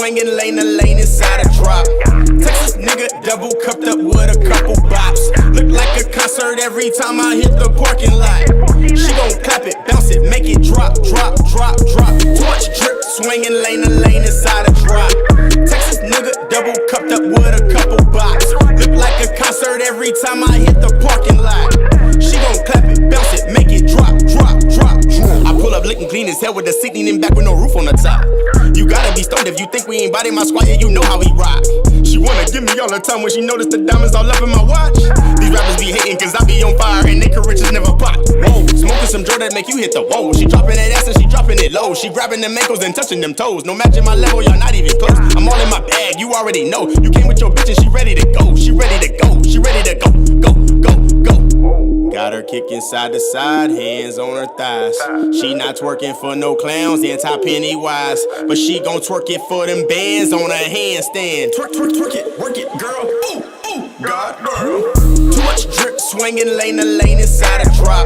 swinging lane to lane inside a drop. Texas nigga double cupped up with a couple bops. Look like a concert every time I hit the parking lot. She gon' clap it, bounce it, make it drop, drop, drop, drop. Too much drip, swinging lane to lane inside a drop. Texas nigga double cupped up with a couple bops. Look like a concert every time I hit the parking lot. She gon' clap it, bounce it, make it drop, drop, drop, drop. I pull up looking clean as hell with the seat leaning back with no roof on the top. You gotta be stoned if you think we ain't body my squad, yeah, you know how we rock. She wanna give me all the time when she noticed the diamonds all up in my watch. These rappers be hating cause I be on fire and they riches never pop. Whoa, smoking some Jordan make you hit the whoa. She dropping that ass and she dropping it low. She grabbing them ankles and touching them toes. No matching my level, y'all not even close. I'm all in my bag, you already know. You came with your bitch and she ready to go. She ready to go, she ready to go, go, go, go. Got her kicking side to side, hands on her thighs. She not twerking for no clowns, anti-penny wise. But she gon' twerk it for them bands on a handstand. Twerk, twerk, twerk it, work it, girl. Ooh, ooh, God, girl. Too much drip, swinging lane to lane inside a drop.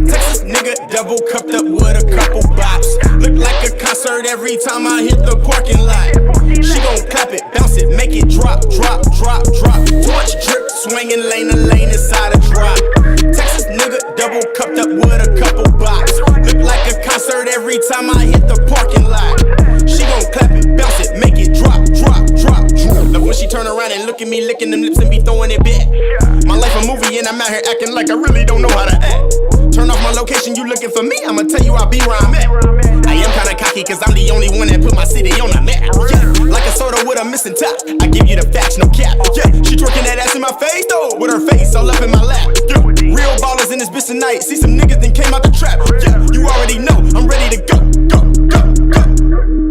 Texas nigga double cupped up with a couple bops. Look like a concert every time I hit the parking lot. She gon' clap it, bounce it, make it drop, drop, drop, drop. Too much drip, swinging lane to lane inside a drop. Texas nigga double cupped up with a couple bops. Look like a concert every time I hit the parking lot. She gon' clap it, bounce it, make it drop, drop, drop, drop. Love when she turn around and look at me, licking them lips and be throwing it back. My life a movie and I'm out here acting like I really don't know how to act. Turn off my location, you looking for me, I'ma tell you I'll be where I'm at. I am kinda cocky cause I'm the only one that put my city on the map. Yeah, like a soda with a missing top, I give you the facts, no cap. Yeah, she twerking that ass in my face though, with her face all up in my lap. Yeah, real ballers in this bitch tonight, see some niggas that came out the trap. Yeah, you already know, I'm ready to go, go, go, go.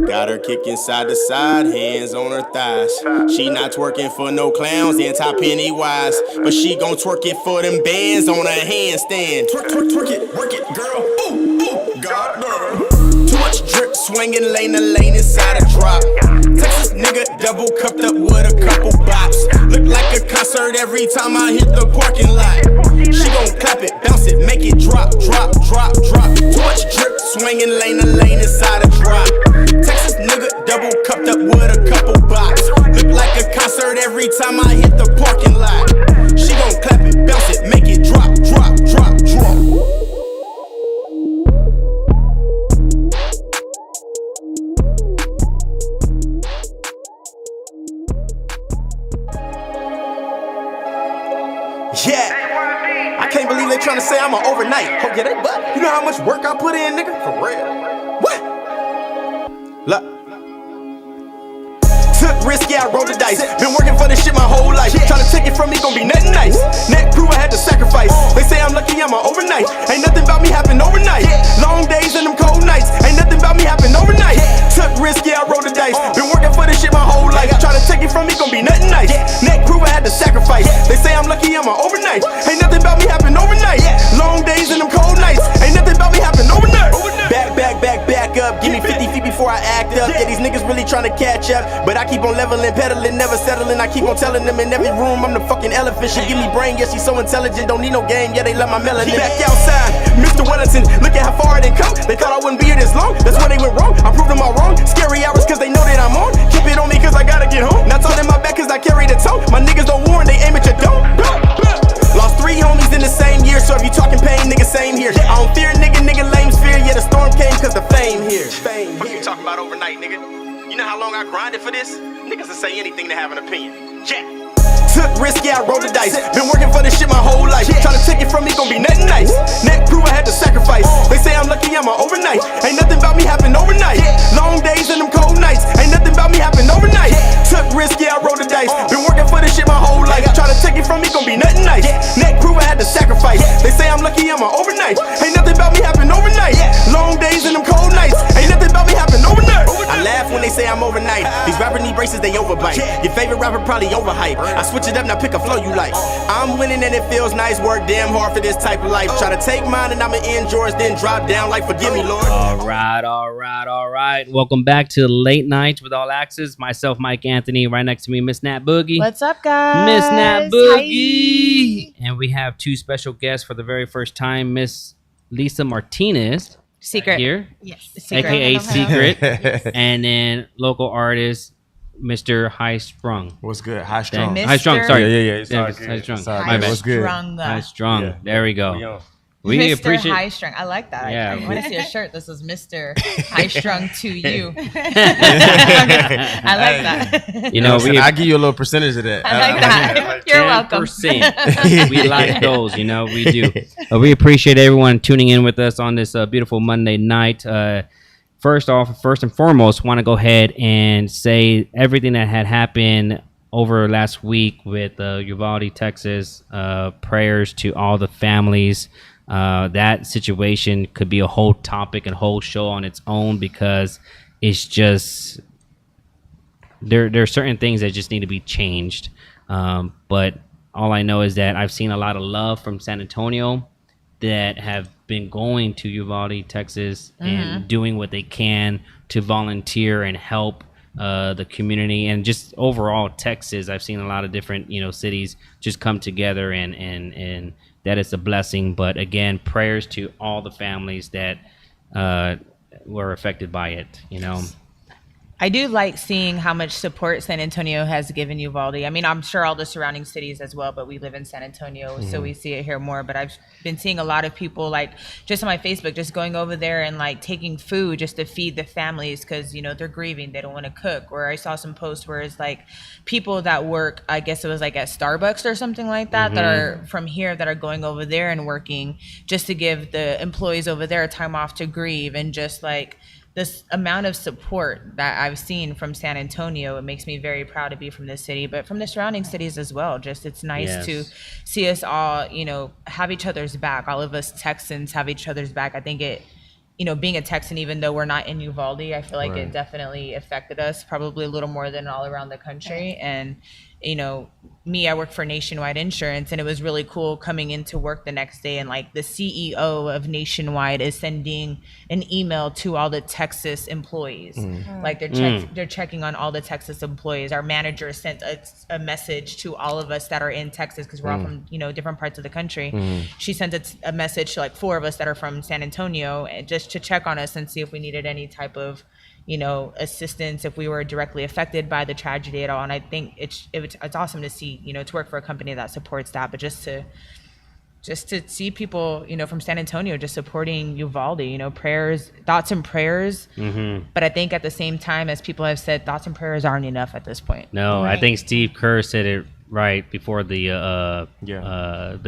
Got her kicking side to side, hands on her thighs. She not twerking for no clowns, anti-penny wise. But she gon' twerk it for them bands on a handstand. Twerk, twerk, twerk it, work it, girl. Ooh, ooh, God, girl. Too much drip, swinging lane to lane inside a drop. Texas nigga double cupped up with a couple bops. Look like a concert every time I hit the parking lot. She gon' clap it, bounce it, make it drop, drop, drop, drop. Too much drip, swinging lane to lane inside a drop. Texas nigga double cupped up with a couple bops. Look like a concert every time I hit the parking lot. She gon' clap it, bounce it, make it drop, drop, drop, drop. Yeah, I can't believe they tryna say I'm an overnight. Oh yeah, they but you know how much work I put in, nigga? For real. What? Look. Took risk, yeah, I rolled the dice. Been working for this shit my whole life. Tryna take it from me, gon' be nothing nice. Neck crew, I had to sacrifice. They say I'm lucky, I'm an overnight. Ain't nothing about me happen overnight. Long days and them cold nights. Ain't nothing about me happen overnight. Took risk, yeah, I rolled the dice. Been working for this shit my whole life. Tryna take it from me, gon' be nothing nice. Neck crew, I had to sacrifice. They say I'm lucky, I'm an overnight. Ain't nothing about me happen overnight. Long days and them cold nights. Ain't nothing about me happen overnight. Back up. Give me 50 feet before I act up. Yeah, these niggas really tryna catch up. But I keep on leveling, pedaling, never settling. I keep on telling them in every room I'm the fucking elephant. She give me brain, yeah, she so intelligent. Don't need no game, yeah, they love my melody. Back outside, Mr. Wellington, look at how far I done come. They thought I wouldn't be here this long, that's where they went wrong. I proved them all wrong. Scary hours cause they know that I'm on. Keep it on me cause I gotta get home. Not talking my back cause I carry the tone. My niggas don't warn, they aim at your dome. Lost 3 homies in the same year, so if you talking pain, nigga, same here. I don't fear nigga lames fear. Yeah, the storm came cause the fame here. What you talking about overnight, nigga? You know how long I grinded for this? Niggas will say anything to have an opinion. Yeah. Took risk, yeah, I rolled the dice. Been working for this shit my whole life. Tryna take it from me, gon' be nothing nice. Neck crew, I had to sacrifice. They say I'm lucky, I'm an overnight. Ain't nothing about me happen overnight. Long days and them cold nights. Ain't nothing about me happen overnight. Took risk, yeah, I rolled the dice. Been working for this shit my whole life. Tryna take it from me, gon' be nothing nice. Neck crew, I had to sacrifice. They say I'm lucky, I'm an overnight. Ain't nothing about me happen overnight. Long days and them cold nights. Ain't nothing about me happen overnight. I laugh when they say I'm overnight. These rappers need braces, they overbite. Your favorite rapper probably overhype. I switch it up, now pick a flow you like. I'm winning and it feels nice. Work damn hard for this type of life. Try to take mine and I'ma end yours, then drop down like forgive me, Lord. All right. Welcome back to Late Nights with All Access. Myself, MikeAnthony. Right next to me, Miss Nat Boogie. What's up, guys? Miss Nat Boogie. Hi. And we have 2 special guests for the very first time. Miss Lisa Martinez. Secret. Right here. Yes. Secret. AKA Secret. Yes. And then local artist Mr. High Strung. What's good? High strong. Mr. High Strung, sorry. Yeah. It's all It's good. High Strung. It's all My good. bad. What's good? High Strung. Yeah. There we We go. on. We Mr. appreciate. High Strung. I like that. Yeah. I want to see a shirt that says Mr. High Strung to you. I like that. You know, I give you a little percentage of that. I like that. You're welcome. 10%. We like those, you know, we do. We appreciate everyone tuning in with us on this beautiful Monday night. First and foremost, want to go ahead and say everything that had happened over last week with Uvalde, Texas. Prayers to all the families. That situation could be a whole topic and whole show on its own because it's just there are certain things that just need to be changed. But all I know is that I've seen a lot of love from San Antonio that have been going to Uvalde, Texas, and doing what they can to volunteer and help the community, and just overall Texas. I've seen a lot of different cities just come together, and that is a blessing. But again, prayers to all the families that were affected by it. I do like seeing how much support San Antonio has given Uvalde. I mean, I'm sure all the surrounding cities as well, but we live in San Antonio, so we see it here more. But I've been seeing a lot of people, like, just on my Facebook, just going over there and, like, taking food just to feed the families because, they're grieving. They don't want to cook. Or I saw some posts where it's, like, people that work, I guess it was, like, at Starbucks or something like that, that are from here that are going over there and working just to give the employees over there time off to grieve. And just, like, this amount of support that I've seen from San Antonio, it makes me very proud to be from this city, but from the surrounding cities as well. Just it's nice to see us all, have each other's back. All of us Texans have each other's back. I think it, being a Texan, even though we're not in Uvalde, I feel like it definitely affected us probably a little more than all around the country. And I work for Nationwide Insurance, and it was really cool coming into work the next day, and like the CEO of Nationwide is sending an email to all the Texas employees. Like they're checking on all the Texas employees. Our manager sent a message to all of us that are in Texas because we're all from different parts of the country. She sent a message to like 4 of us that are from San Antonio, and just to check on us and see if we needed any type of assistance, if we were directly affected by the tragedy at all. And I think it's awesome to see, to work for a company that supports that, but just to see people, from San Antonio just supporting Uvalde, prayers, thoughts and prayers. But I think at the same time, as people have said, thoughts and prayers aren't enough at this point. No, I think Steve Kerr said it right before the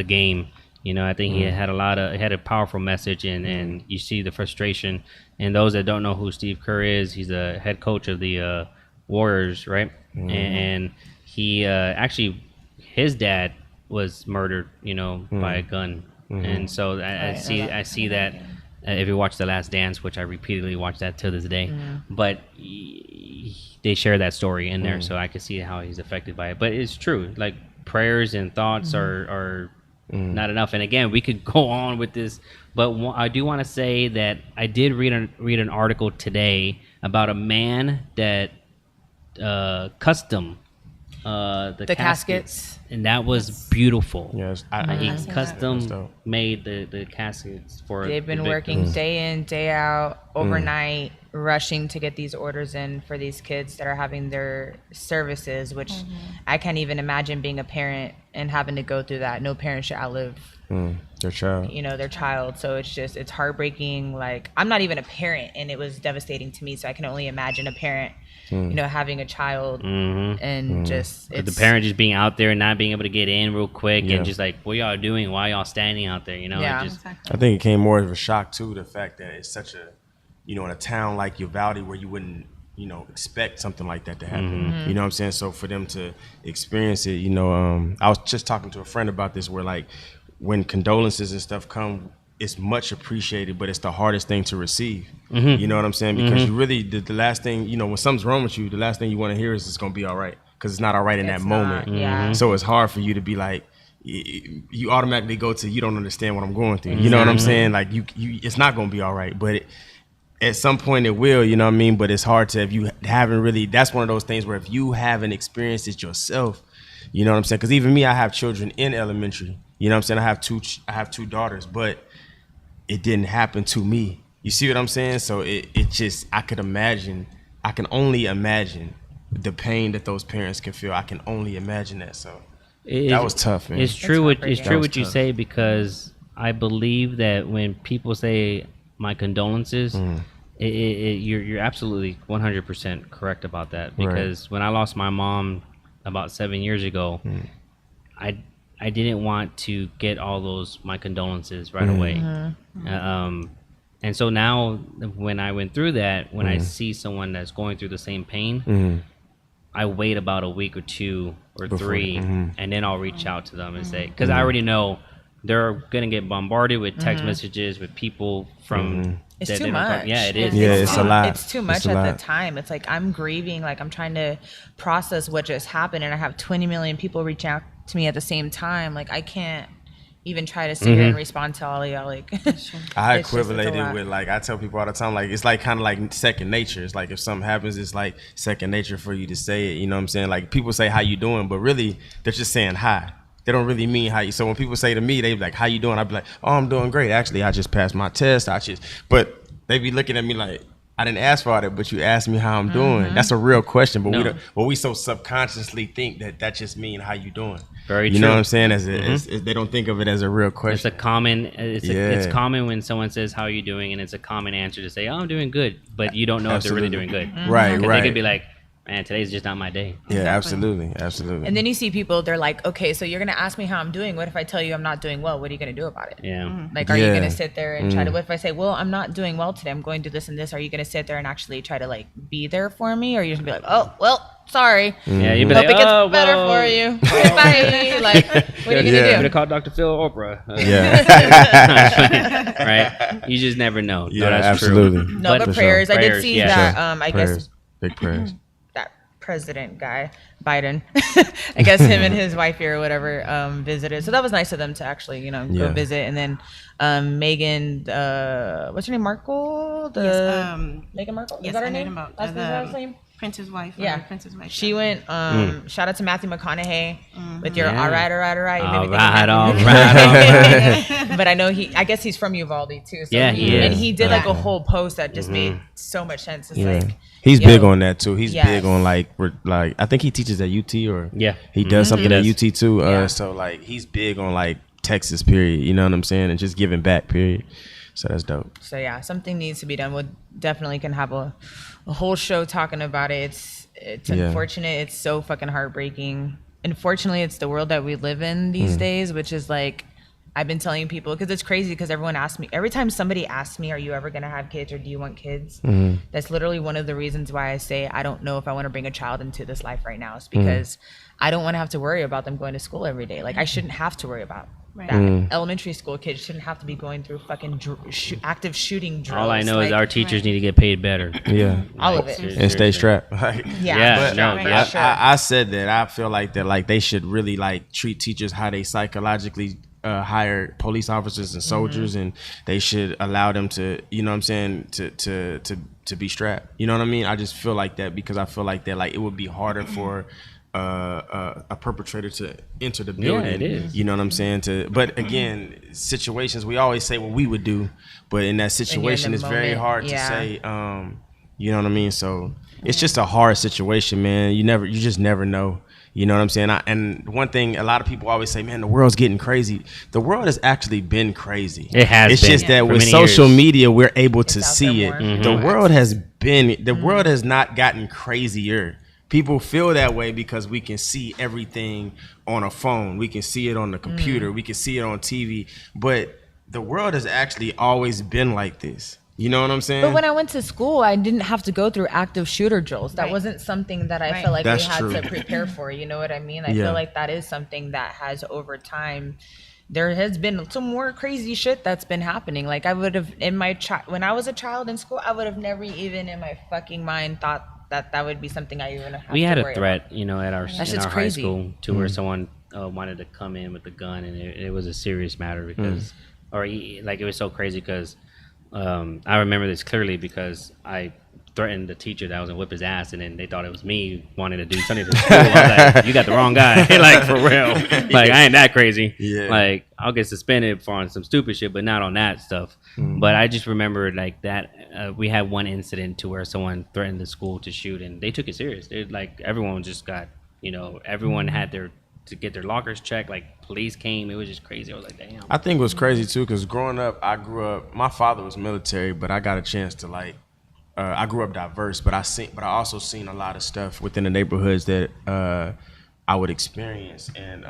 game. I think he had a powerful message, and you see the frustration. And those that don't know who Steve Kerr is, he's a head coach of the Warriors, right? And he actually, his dad was murdered, by a gun. And so I see that. If you watch The Last Dance, which I repeatedly watch that to this day, but they share that story in there, so I can see how he's affected by it. But it's true, like prayers and thoughts are not enough. And again, we could go on with this, but I do want to say that I did read an article today about a man that custom the caskets, and that was beautiful. Yes, he custom made the caskets for. They've been working day in, day out, overnight, rushing to get these orders in for these kids that are having their services, which I can't even imagine being a parent and having to go through that. No parent should outlive their child. Their child. So it's heartbreaking. Like, I'm not even a parent, and it was devastating to me. So I can only imagine a parent, having a child, and just the parent just being out there and not being able to get in real quick, and just like, what y'all doing? Why y'all standing out there? I think it came more of a shock too, the fact that it's such a, in a town like Uvalde where you wouldn't, expect something like that to happen. You know what I'm saying? So for them to experience it, I was just talking to a friend about this, where like when condolences and stuff come, it's much appreciated, but it's the hardest thing to receive. You know what I'm saying? Because you really, the last thing, when something's wrong with you, the last thing you want to hear is it's going to be all right, because it's not all right in that moment. So it's hard for you to be like, you automatically go to, you don't understand what I'm going through. You know what I'm saying? Like you it's not going to be all right, but at some point it will, you know what I mean? But it's hard to, if you haven't really, that's one of those things where if you haven't experienced it yourself, you know what I'm saying? Because even me, I have children in elementary. You know what I'm saying? I have two daughters, but it didn't happen to me. You see what I'm saying? So it just, I can only imagine the pain that those parents can feel. I can only imagine that. So that was tough, man. It's true what you tough. say, because I believe that when people say my condolences, you're absolutely 100% correct about that. Because when I lost my mom about 7 years ago, I didn't want to get all those my condolences right away. And so now when I went through that, when I see someone that's going through the same pain, I wait about a week or two or three, and then I'll reach out to them and say, because I already know they're going to get bombarded with text messages with people from... It's too much. Yeah, it is. Yeah, it's a lot. It's too much at the time. It's like I'm grieving, like I'm trying to process what just happened, and I have 20 million people reach out to me at the same time. Like I can't even try to sit here and respond to all of y'all. Like I equivalent it with, like, I tell people all the time, like it's like kind of like second nature. It's like if something happens, it's like second nature for you to say it. You know what I'm saying? Like people say how you doing, but really they're just saying hi. They don't really mean how you. So when people say to me, they be like, "How you doing?" I be like, "Oh, I'm doing great. Actually, I just passed my test. But they be looking at me like, I didn't ask for it, but you asked me how I'm doing. That's a real question, but we don't. But we so subconsciously think that just mean how you doing. Very true. You know what I'm saying? As they don't think of it as a real question. It's common when someone says how are you doing, and it's a common answer to say, "Oh, I'm doing good," but you don't know if they're really doing good. Right. They could be like, man, today's just not my day. Yeah, absolutely. And then you see people, they're like, okay, so you're going to ask me how I'm doing. What if I tell you I'm not doing well? What are you going to do about it? Yeah. Like, are you going to sit there and try to, what if I say, well, I'm not doing well today, I'm going to do this and this. Are you going to sit there and actually try to like be there for me? Or are you just going to be like, oh, well, sorry. Yeah, you'd be Hope like, it gets better for you. Bye. Like, what are you going to do? Could have called Dr. Phil Oprah. Yeah. Right? You just never know. Yeah, that's absolutely. True. No, but prayers. I did see that, I prayers. guess. Big prayers. President guy, Biden, I guess him and his wife or whatever visited. So that was nice of them to actually, go visit. And then Meghan, what's her name, Markle? Meghan Markle? Yes, Is that her I know name? about That's the her name? Prince's wife. Yeah. Prince's wife. She went, shout out to Matthew McConaughey with your all right. All right. But I know I guess he's from Uvalde too. So yeah, he is. And he did like a whole post that just made so much sense. It's like, he's big on that too. He's big on like I think he teaches at UT or he does something at UT too. So like he's big on like Texas period. You know what I'm saying? And just giving back period. So that's dope. So yeah, something needs to be done. We definitely can have a whole show talking about it. It's unfortunate. It's so fucking heartbreaking. Unfortunately, it's the world that we live in these days, which is like, I've been telling people, because it's crazy, because everyone asks me, every time somebody asks me, are you ever going to have kids or do you want kids? That's literally one of the reasons why I say I don't know if I want to bring a child into this life right now. It's because I don't want to have to worry about them going to school every day. Like I shouldn't have to worry about that. Elementary school kids shouldn't have to be going through fucking active shooting drills. All I know is our teachers need to get paid better. Yeah. All of it. And stay strapped. I said that. I feel like that like they should really like treat teachers how they psychologically hire police officers and soldiers, and they should allow them to, you know what I'm saying, to be strapped. You know what I mean? I just feel like that, because I feel like that like it would be harder for a perpetrator to enter the building. Yeah, it is. You know what I'm saying? But again, situations, we always say what we would do, but in that situation, it's very hard to say. You know what I mean? So it's just a hard situation, man. You just never know. You know what I'm saying? And one thing, a lot of people always say, man, the world's getting crazy. The world has actually been crazy. It has It's been. just that For with many social years. media, we're able to out see there it. more. The world has not gotten crazier. People feel that way because we can see everything on a phone. We can see it on the computer. We can see it on TV. But the world has actually always been like this. You know what I'm saying? But when I went to school, I didn't have to go through active shooter drills. That wasn't something that I felt like That's we had true. to prepare for. You know what I mean? I feel like that is something that has over time. There has been some more crazy shit that's been happening. Like I would have when I was a child in school, I would have never even in my fucking mind thought that would be something I even have to worry about. We had a threat, at our high crazy. school to where someone wanted to come in with a gun, and it was a serious matter because, it was so crazy because I remember this clearly because I threatened the teacher that I was gonna whip his ass, and then they thought it was me wanting to do something to the school. I was like, you got the wrong guy. Like, for real. Like, I ain't that crazy. Yeah. Like, I'll get suspended for on some stupid shit, but not on that stuff. But I just remember like that we had one incident to where someone threatened the school to shoot, and they took it serious. They like everyone just got, everyone had to get their lockers checked. Like police came. It was just crazy. I was like, damn. I think it was crazy too, because growing up, my father was military, but I got a chance to I grew up diverse, but I also seen a lot of stuff within the neighborhoods that I would experience, and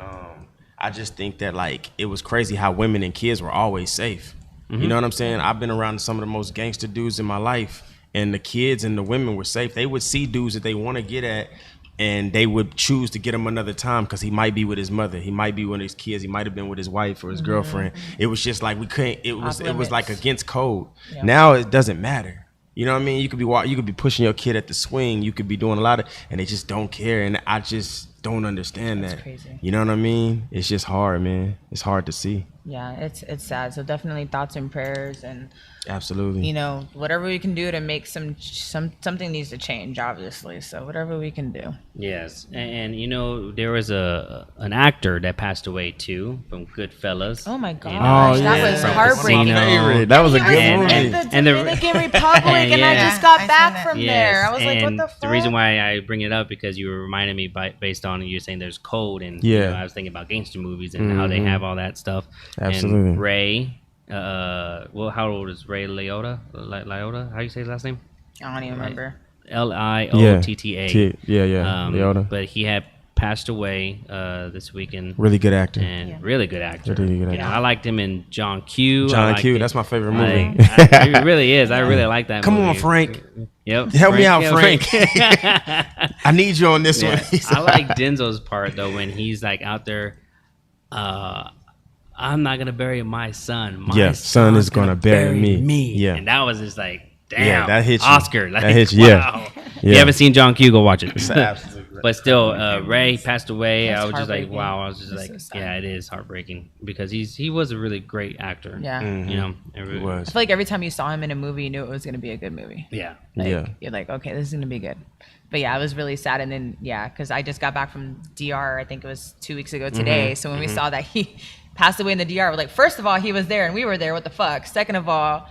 I just think that like it was crazy how women and kids were always safe. You know what I'm saying? I've been around some of the most gangster dudes in my life, and the kids and the women were safe. They would see dudes that they want to get at, and they would choose to get him another time because he might be with his mother, he might be with his kids, he might have been with his wife or his girlfriend. It was just like we couldn't. It was like against code. Yeah. Now it doesn't matter. You know what I mean? You could be pushing your kid at the swing. You could be doing a lot of, and they just don't care. And I just don't understand that. Crazy. You know what I mean? It's just hard, man. It's hard to see. Yeah, it's sad. So definitely thoughts and prayers, and absolutely, whatever we can do to make something needs to change, obviously. So whatever we can do. Yes, and there was an actor that passed away too from Goodfellas. Oh my gosh, that was heartbreaking. That was a good movie. And the Dominican Republic, and I just got back from there. I was like, what the fuck? The reason why I bring it up because you were reminding me based on you saying there's code, and I was thinking about gangster movies and how they have all that stuff. Absolutely. And Ray, how old is Ray Liotta? Liotta? How do you say his last name? I don't even remember. Liotta. Liotta. But he had passed away this weekend. Really good actor. And really good actor. Really good actor. I liked him in John Q. That's my favorite movie. It really is. I really like that movie. Come on, Frank. Yep. Help me out, Frank. I need you on this one. I like Denzel's part, though, when he's like out there, I'm not going to bury my son. My son is going to bury me. Yeah. And that was just like, damn, that hit you. Oscar. Like, that hit you. Wow. Yeah. If you haven't seen John Q, go watch it. Absolutely. But still, Ray passed away. That's I was just like, wow. I was just That's like, so yeah, it is heartbreaking because he was a really great actor. Yeah. He was. I feel like every time you saw him in a movie, you knew it was going to be a good movie. Yeah. You're like, okay, this is going to be good. But yeah, I was really sad. And then, because I just got back from DR, I think it was 2 weeks ago today. So when we saw that he passed away in the DR, we're like, first of all, he was there and we were there. What the fuck? Second of all,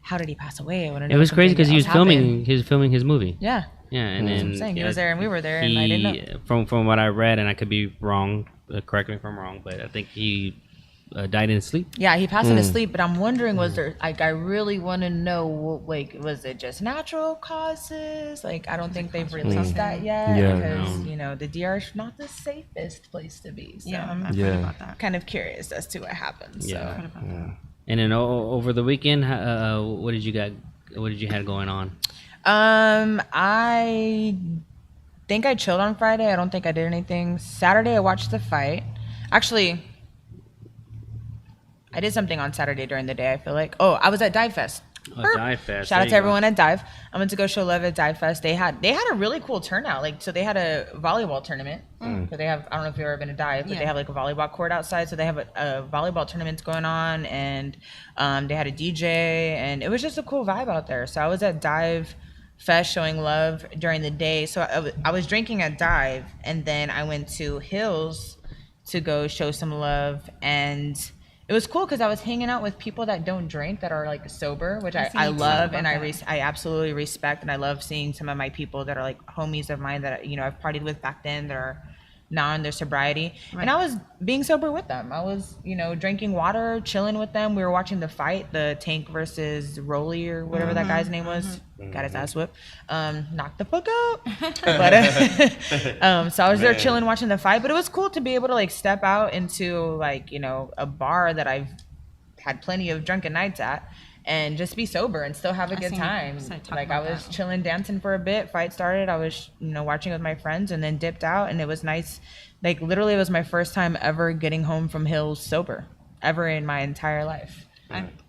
how did he pass away? It was crazy because he was filming his movie. Yeah. Yeah, and then I'm saying he was there and we were there, and I didn't know. From what I read, and I could be wrong, correct me if I'm wrong, but I think he died in his sleep. Yeah, he passed in his sleep, but I'm wondering, was there, like, I really want to know, like, was it just natural causes? Like, I don't think they've released that yet, because, the DR is not the safest place to be. So I'm about that. kind of curious as to what happened. Yeah. And then over the weekend, what did you have going on? I think I chilled on Friday. I don't think I did anything. Saturday, I watched the fight. Actually, I did something on Saturday during the day, I feel like. Oh, I was at Dive Fest. Dive Fest. Shout out to everyone at Dive. I went to go show love at Dive Fest. They had a really cool turnout. Like, so they had a volleyball tournament. So they have, I don't know if you've ever been to Dive, but they have like a volleyball court outside. So they have a volleyball tournament going on, and they had a DJ, and it was just a cool vibe out there. So I was at Dive Fest showing love during the day. So I was drinking at Dive, and then I went to Hills to go show some love, and it was cool because I was hanging out with people that don't drink, that are like sober, which I love, and I absolutely respect, and I love seeing some of my people that are like homies of mine that I've partied with back then that are now in their sobriety. Right. And I was being sober with them. I was, drinking water, chilling with them. We were watching the fight, the Tank versus Rolly or whatever that guy's name was. Got his ass whipped. Knocked the fuck out. But so I was there chilling, watching the fight. But it was cool to be able to like step out into like, a bar that I've had plenty of drunken nights at, and just be sober and still have a good time. Like I was chilling, dancing for a bit. Fight started. I was, watching with my friends, and then dipped out, and it was nice. Like literally, it was my first time ever getting home from Hills sober, ever in my entire life.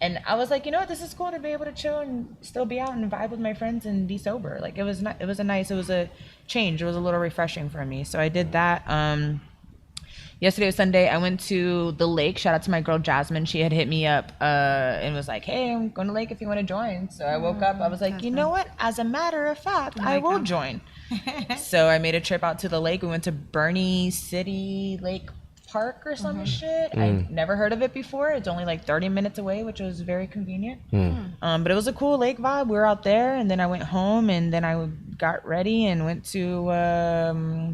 And I was like, this is cool to be able to chill and still be out and vibe with my friends and be sober. Like it was a change. It was a little refreshing for me. So I did that. Yesterday was Sunday. I went to the lake. Shout out to my girl Jasmine. She had hit me up and was like, "Hey, I'm going to the lake if you want to join." So I woke up. I was like, you know what? As a matter of fact, I will join. So I made a trip out to the lake. We went to Bernie City Lake Park or some shit. I never heard of it before. It's only like 30 minutes away, which was very convenient. But it was a cool lake vibe. We were out there, and then I went home, and then I got ready and went to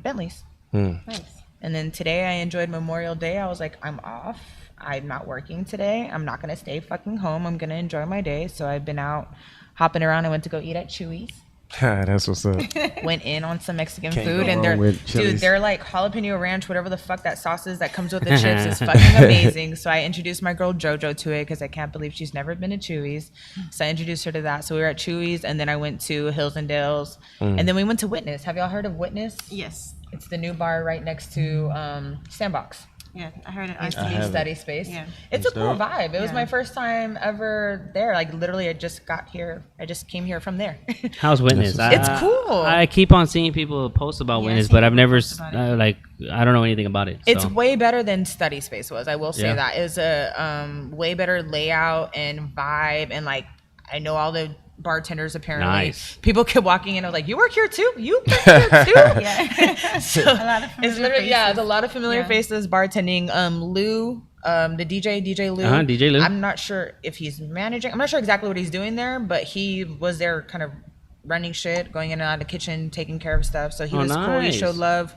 Bentley's. Nice. And then today I enjoyed Memorial Day. I was like, I'm off. I'm not working today. I'm not gonna stay fucking home. I'm gonna enjoy my day. So I've been out hopping around. I went to go eat at Chewy's. That's what's up. Went in on some Mexican Can't food, go and wrong with Chili's. they're like jalapeno ranch, whatever the fuck that sauce is that comes with the chips is fucking amazing. So I introduced my girl JoJo to it because I can't believe she's never been to Chewy's. So I introduced her to that. So we were at Chewy's, and then I went to Hills and Dales, and then we went to Witness. Have y'all heard of Witness? Yes. It's the new bar right next to Sandbox. Yeah, I heard it. Used to be study space. Yeah. It's a cool dope. vibe. It was Yeah. my first time ever there. Like literally, I just got here. I just came here from there. How's Witness? It's cool. I keep on seeing people post about Yeah, Witness, I've but seen I've never people post about it. I don't know anything about it. It's so. way better than study space was. I will say Yeah. that. It was a way better layout and vibe, and like I know all the bartenders apparently. Nice. People kept walking in. I was like, "You work here too? You work here too?" Yeah. So A lot of it's familiar literally faces. it's a lot of familiar Yeah. faces bartending. Lou, the DJ Lou. DJ Lou. I'm not sure if he's managing. I'm not sure exactly what he's doing there, but he was there kind of running shit, going in and out of the kitchen, taking care of stuff. So he was cool. He nice. showed love.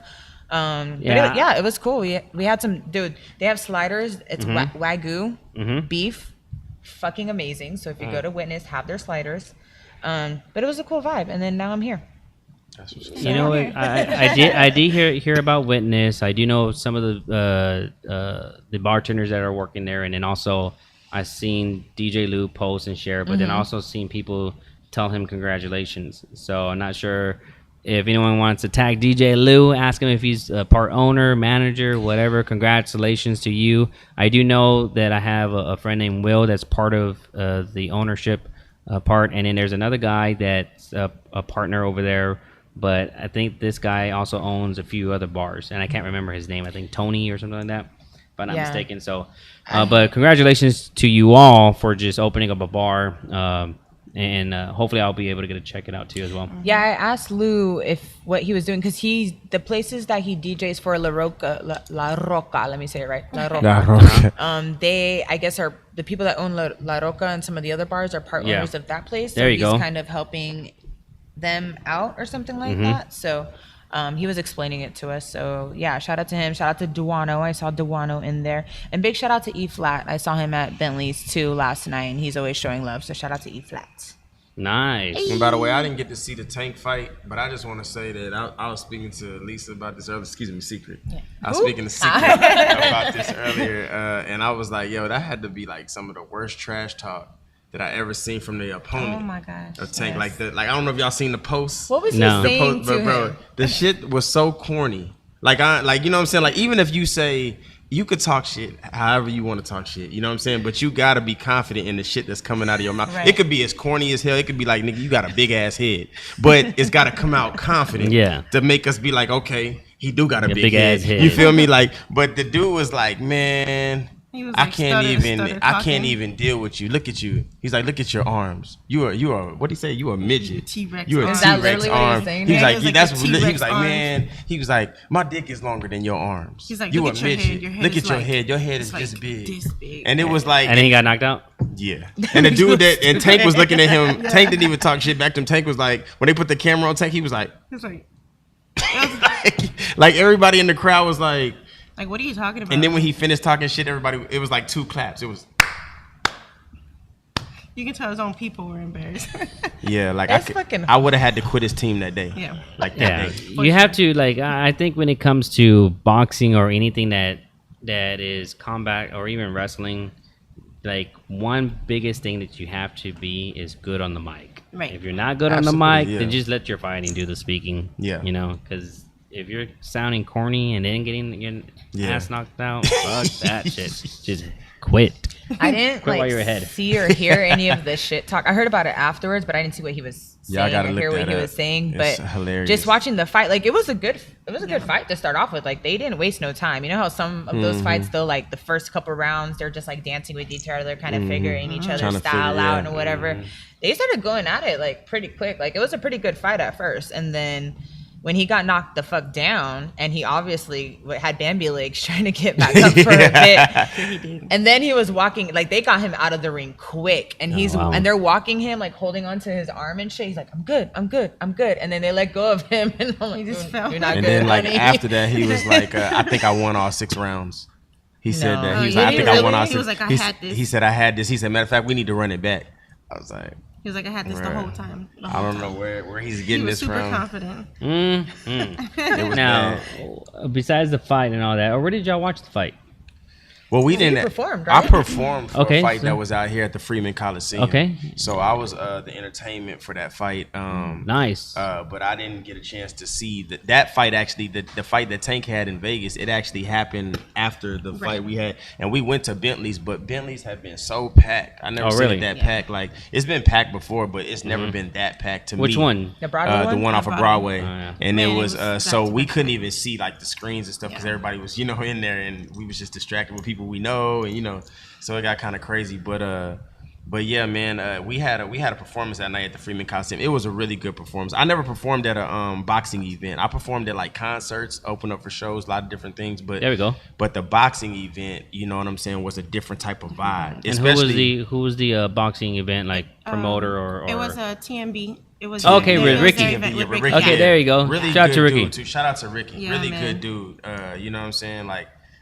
Yeah. It was cool. We had some they have sliders. It's Wagyu beef, fucking amazing. So if you go to Witness, have their sliders. But it was a cool vibe. And then now I'm here. You know what? I did hear about Witness. I do know some of the bartenders that are working there, and then also I've seen DJ Lou post and share, but then also seen people tell him congratulations. So I'm not sure if anyone wants to tag DJ Lou, ask him if he's a part owner, manager, whatever. Congratulations to you. I do know that I have a friend named Will that's part of the ownership part, and then there's another guy that's a partner over there. But I think this guy also owns a few other bars, and I can't remember his name. I think Tony or something like that, if I'm not mistaken. So, but congratulations to you all for just opening up a bar, and hopefully I'll be able to check it out too as well. Yeah, I asked Lou if what he was doing because the places that he DJs for La Roca. Let me say it right, La Roca. They I guess are the people that own La Roca, and some of the other bars are part owners of that place. So There you he's go. kind of helping them out or something like that. So he was explaining it to us. So yeah, shout out to him. Shout out to Duano. I saw Duano in there. And big shout out to E Flat. I saw him at Bentley's too last night, and he's always showing love. So shout out to E Flat. Nice. And by the way, I didn't get to see the Tank fight, but I just want to say that I was speaking to Lisa about this earlier. Excuse me, Secret. I was speaking to Secret about this earlier, and I was like, yo, that had to be like some of the worst trash talk that I ever seen from the opponent. Oh my gosh. Of Tank, yes. like I don't know if y'all seen the post. What was he No. saying to But bro, him? the shit was so corny. Like you know what I'm saying? Like even if you say you could talk shit however you want to talk shit, you know what I'm saying? But you gotta be confident in the shit that's coming out of your mouth. Right. It could be as corny as hell. It could be like, nigga, you got a big ass head. But it's gotta come out confident. Yeah. To make us be like, okay, he do got a Yeah, big ass head. You feel me? Like, but the dude was like, man, He was I like can't stutter I talking. can't even deal with you. Look at you. He's like, look at your arms. You are what he say? You a midget. T-Rex You a arms. Is that T-Rex literally what he was arm. saying? He was Yeah, like, he was like that's a what he was T-Rex like, arms. man. He was like, my dick is longer than your arms. He's like, you look a at your midget. head. Your head Look is at your like- head. Your head it's is like this big. this big. And it was like, And then he got knocked out. yeah. And the dude and Tank was looking at him. Tank didn't even talk shit back to him. Tank was like, when they put the camera on Tank, he was like, He was like, like everybody in the crowd was like, what are you talking about? and then when he finished talking shit, everybody, it was like 2 claps. It was, you can tell his own people were embarrassed. yeah, like That's fucking- I would have had to quit his team that day. Yeah. Like that Yeah, day. you have to I think when it comes to boxing or anything that is combat or even wrestling, like one biggest thing that you have to be is good on the mic. Right. If you're not good on Absolutely, the mic, yeah. then just let your fighting do the speaking. Yeah. You know, because if you're sounding corny and then getting your Yeah. ass knocked out, fuck that shit. Just quit. I didn't Quit while you're ahead. see or hear any of the shit talk. I heard about it afterwards, but I didn't see what he was Yeah, I saying gotta or look hear what that he up. was saying. It's But hilarious. just watching the fight, like it was a good fight to start off with. Like they didn't waste no time. You know how some of Mm-hmm. those fights though, like the first couple rounds, they're just like dancing with each other, kind of figuring each other's Mm-hmm. Trying to style figure, out yeah. and whatever. They started going at it like pretty quick. Like it was a pretty good fight at first, and then when he got knocked the fuck down, and he obviously had Bambi legs trying to get back up for a bit, and then he was walking, like they got him out of the ring quick, and and they're walking him like holding onto his arm and shit. He's like, I'm good, and then they let go of him, and I'm like, He just fell. You're not And good, then like honey. after that, he was like, I think I won all 6 rounds. He said No. that. He was Oh, like, I yeah, think he I won all really- 6. he was like, I He's- had this. He said I had this. He said, matter of fact, we need to run it back. I was like, He was like, I had this the whole time. The I whole don't know time. where he's He getting was this super from. confident. It was Now, bad. besides the fight and all that, or where did y'all watch the fight? Well, we you didn't. performed, I right? performed for Okay, a fight so- that was out here at the Freeman Coliseum. Okay. So I was the entertainment for that fight. Nice. But I didn't get a chance to see that fight. Actually, the fight that Tank had in Vegas, it actually happened after the fight we had, and we went to Bentley's. But Bentley's have been so packed. I never seen really? it that packed. Like it's been packed before, but it's never been that packed to me. Which one? The Broadway The one? one off of Broadway, yeah. and Man, it it was was so back to we back. couldn't even see like the screens and stuff because everybody was in there, and we was just distracted with people we know, and so it got kind of crazy. But yeah, man, we had a performance that night at the Freeman Coliseum. It was a really good performance. I never performed at a boxing event. I performed at like concerts, opened up for shows, a lot of different things. But There we go. But the boxing event, you know what I'm saying, was a different type of vibe. And who was the boxing event, like promoter or? It was a TMB. It was Okay, it with was Ricky. their event with Ricky. Okay, there you go. Really Shout out good to Ricky. dude, too. Shout out to Ricky. Yeah, Really man. good dude. You know what I'm saying?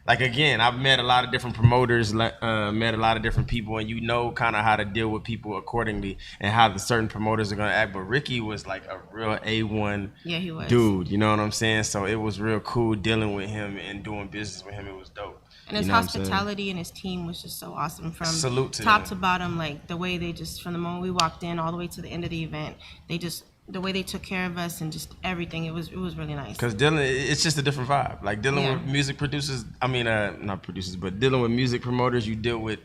Like again, I've met a lot of different promoters, met a lot of different people, and you know kind of how to deal with people accordingly and how the certain promoters are gonna act. But Ricky was like a real A1 Yeah, he was. dude. You know what I'm saying? So it was real cool dealing with him and doing business with him. It was dope. And his You know what I'm saying? hospitality and his team was just so awesome from Salute to top them. to bottom. Like the way they just, from the moment we walked in all the way to the end of the event, the way they took care of us and just everything, it was really nice. Because dealing, it's just a different vibe. Like dealing Yeah. with music producers, not producers, but dealing with music promoters, you deal with,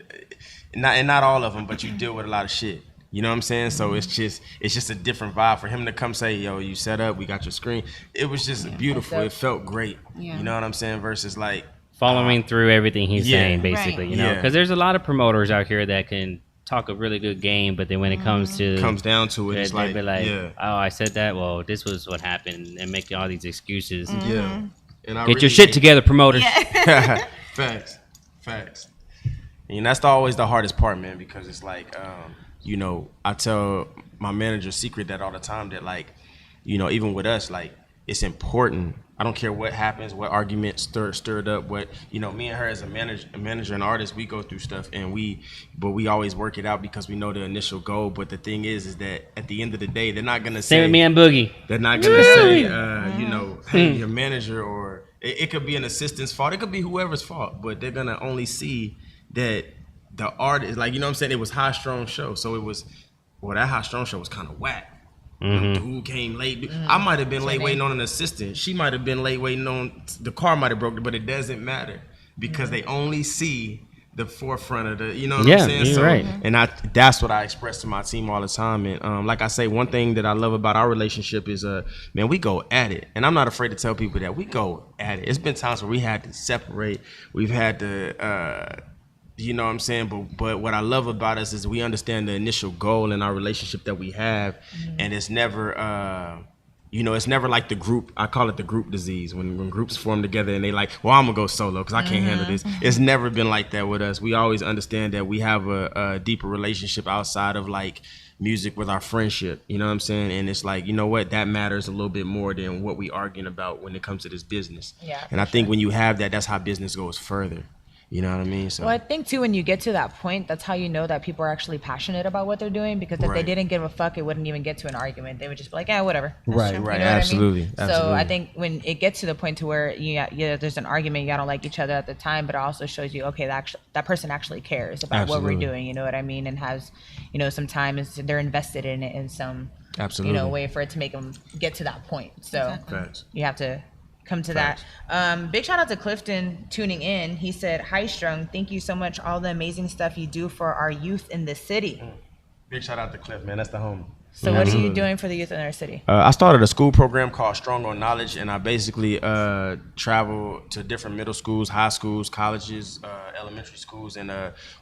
not all of them, but you deal with a lot of shit. You know what I'm saying? So it's just a different vibe. For him to come say, yo, you set up, we got your screen. It was just beautiful. It felt great. Yeah. You know what I'm saying? Versus like, Following through everything he's yeah. saying, basically, Right. because Yeah. there's a lot of promoters out here that can talk a really good game, but then when it comes to comes down to it, they, it's they like, be like, yeah. oh, I said that. Well, this was what happened, and making all these excuses. Yeah. And I Get your really shit hate- together, promoters. Facts. And that's always the hardest part, man, because it's like, I tell my manager secret that all the time that like, even with us, like it's important. I don't care what happens, what argument stirred up, what me and her as a manager and artist, we go through stuff and we always work it out because we know the initial goal. But the thing is that at the end of the day, they're not gonna say Same with me and Boogie. they're not gonna say, hey, your manager, or it could be an assistant's fault. It could be whoever's fault, but they're gonna only see that the artist, like, you know what I'm saying? It was high strung show, so it was, that high strung show was kind of whack. Dude came late. I might have been late waiting on an assistant. She might have been late waiting on, the car might have broke, but it doesn't matter because they only see the forefront of the, you know what I'm saying? You're right. And that's what I express to my team all the time. And like I say, one thing that I love about our relationship is, man, we go at it. And I'm not afraid to tell people that we go at it. It's been times where we had to separate. We've had to, you know what I'm saying? But what I love about us is we understand the initial goal in our relationship that we have. And it's never, it's never like the group. I call it the group disease when groups form together and they like, well, I'm gonna go solo because I can't handle this. It's never been like that with us. We always understand that we have a deeper relationship outside of like music with our friendship. You know what I'm saying? And it's like, you know what? That matters a little bit more than what we arguing about when it comes to this business. Yeah, and I think when you have that, that's how business goes further. You know what I mean? So Well, I think too, when you get to that point, that's how you know that people are actually passionate about what they're doing. Because if they Right. didn't give a fuck, it wouldn't even get to an argument. They would just be like, yeah, whatever. Right, You know right, what I mean? absolutely. So I think when it gets to the point to where there's an argument, you don't like each other at the time, but it also shows you, okay, that person actually cares about what we're Absolutely. doing. You know what I mean? And has, some time they're invested in it in some, Absolutely. way for it to make them get to that point. So Facts. you have to come to that. Big shout out to Clifton tuning in. He said, "Hi Strung, thank you so much all the amazing stuff you do for our youth in the city." Big shout out to Cliff, man. That's the homie. So what are you doing for the youth in our city? I started a school program called Strong on Knowledge, and I basically travel to different middle schools, high schools, colleges, elementary schools, and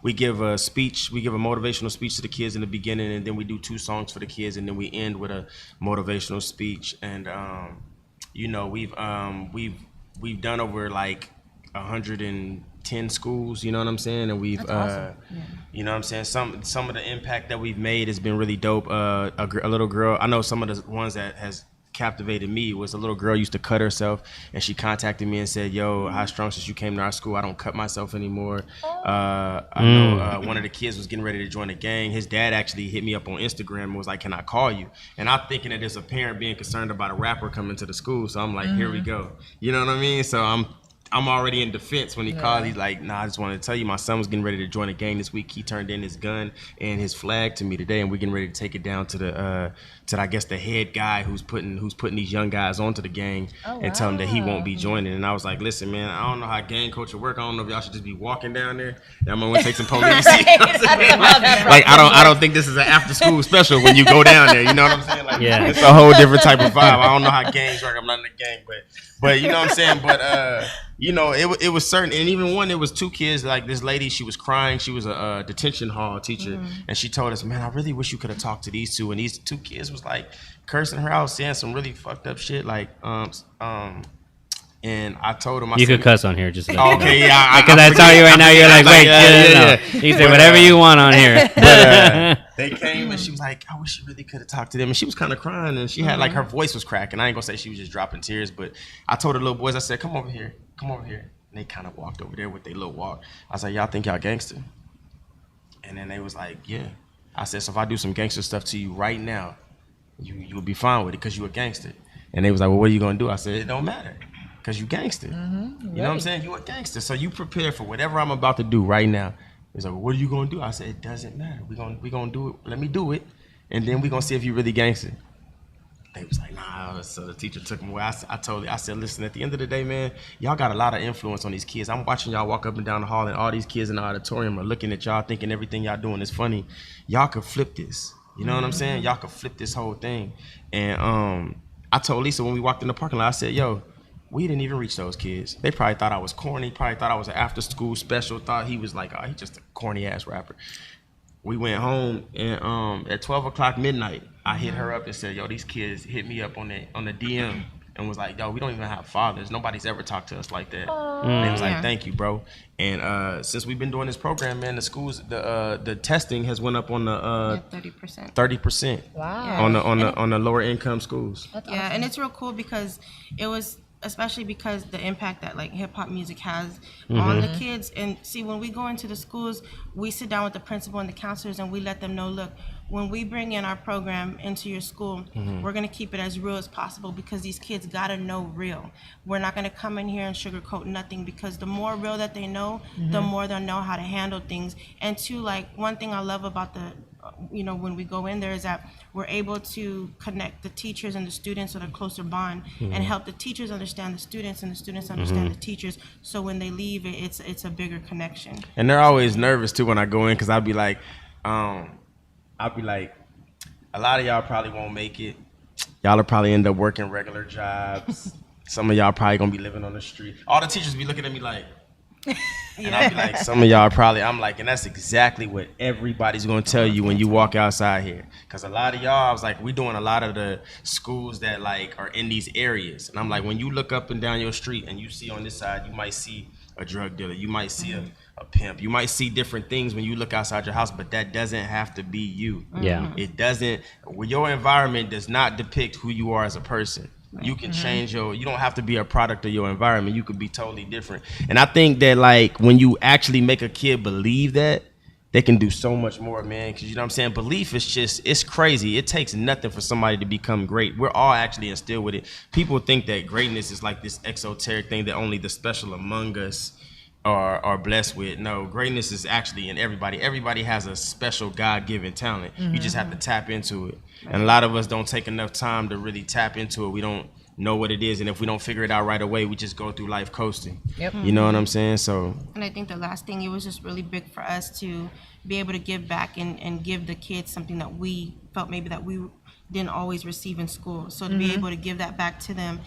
we give a speech. We give a motivational speech to the kids in the beginning, and then we do 2 songs for the kids, and then we end with a motivational speech. And you know, we've done over like 110 schools, you know what I'm saying? And we've you know what I'm saying, some of the impact that we've made has been really dope. A little girl, I know some of the ones that has captivated me was a little girl used to cut herself, and she contacted me and said, yo, High Strung, since you came to our school, I don't cut myself anymore. I know one of the kids was getting ready to join the gang. His dad actually hit me up on Instagram and was like, can I call you? And I'm thinking that there's a parent being concerned about a rapper coming to the school, so I'm like, here we go, you know what I mean? So I'm already in defense when he called. He's like, nah, I just wanted to tell you, my son was getting ready to join a gang this week. He turned in his gun and his flag to me today, and we're getting ready to take it down to the I guess the head guy who's putting these young guys onto the gang and tell him that he won't be joining. And I was like, listen, man, I don't know how gang culture work. I don't know if y'all should just be walking down there. I'm gonna take some police. Like I don't think this is an after school special when you go down there. You know what I'm saying? Like, it's a whole different type of vibe. I don't know how gangs work. I'm not in the gang, but you know what I'm saying. But you know, it was certain, and even one, it was two kids. Like this lady, she was crying. She was a detention hall teacher, and she told us, man, I really wish you could have talked to these two. And these two kids was like cursing her out, saying some really fucked up shit, like and I told him, you could cuss on here, just okay, yeah, because I saw you right now. You're like, wait, no. You say whatever you want on here. But, they came and she was like, I wish you really could have talked to them. And she was kind of crying, and she had like her voice was cracking. I ain't gonna say she was just dropping tears, but I told the little boys, I said, come over here. And they kind of walked over there with their little walk. I was like, y'all think y'all gangster? And then they was like, yeah. I said, so if I do some gangster stuff to you right now, you'll be fine with it because you a gangster. And they was like, well, what are you gonna do? I said, it don't matter because you gangster. You know what I'm saying? You a gangster, so you prepare for whatever I'm about to do right now. He's like, well, what are you gonna do? I said, it doesn't matter. We gonna do it. Let me do it, and then we gonna see if you really gangster. They was like, nah. So the teacher took him away. I said, listen, at the end of the day, man, y'all got a lot of influence on these kids. I'm watching y'all walk up and down the hall, and all these kids in the auditorium are looking at y'all, thinking everything y'all doing is funny. Y'all could flip this. You know what I'm saying? Y'all could flip this whole thing. And I told Lisa when we walked in the parking lot, I said, yo, we didn't even reach those kids. They probably thought I was corny, probably thought I was an after school special, thought he was like, oh, he's just a corny ass rapper. We went home, and at 12 o'clock midnight, I hit her up and said, yo, these kids hit me up on the DM and was like, yo, we don't even have fathers. Nobody's ever talked to us like that. And they was like, thank you, bro. And since we've been doing this program, man, the schools, the testing has went up on the 30%. 30%. Wow. On the lower income schools. That's awesome. And it's real cool because it was, especially because the impact that like hip hop music has on the kids. And see, when we go into the schools, we sit down with the principal and the counselors and we let them know, look, when we bring in our program into your school, we're going to keep it as real as possible because these kids got to know real. We're not going to come in here and sugarcoat nothing because the more real that they know, the more they'll know how to handle things. And two, like one thing I love about the, you know, when we go in there is that we're able to connect the teachers and the students with a closer bond and help the teachers understand the students and the students understand the teachers. So when they leave, it's a bigger connection. And they're always nervous too when I go in because I'll be like, a lot of y'all probably won't make it. Y'all will probably end up working regular jobs. Some of y'all probably gonna be living on the street. All the teachers be looking at me like, and I'll be like, some of y'all probably, I'm like, and that's exactly what everybody's gonna tell you when you walk outside here. Cause a lot of y'all, I was like, we doing a lot of the schools that like are in these areas. And I'm like, when you look up and down your street and you see on this side, you might see a drug dealer, you might see a pimp, you might see different things when you look outside your house, but that doesn't have to be you. It doesn't, your environment does not depict who you are as a person. You can change you don't have to be a product of your environment. You could be totally different. And I think that like when you actually make a kid believe that, they can do so much more, man. Cause you know what I'm saying? Belief is just, it's crazy. It takes nothing for somebody to become great. We're all actually instilled with it. People think that greatness is like this exoteric thing that only the special among us are blessed with. No, greatness is actually in everybody. Everybody has a special God-given talent. You just have to tap into it. And a lot of us don't take enough time to really tap into it. We don't know what it is, and if we don't figure it out right away, we just go through life coasting. You know what I'm saying? So, and I think the last thing, it was just really big for us to be able to give back and give the kids something that we felt maybe that we didn't always receive in school. So to be able to give that back to them,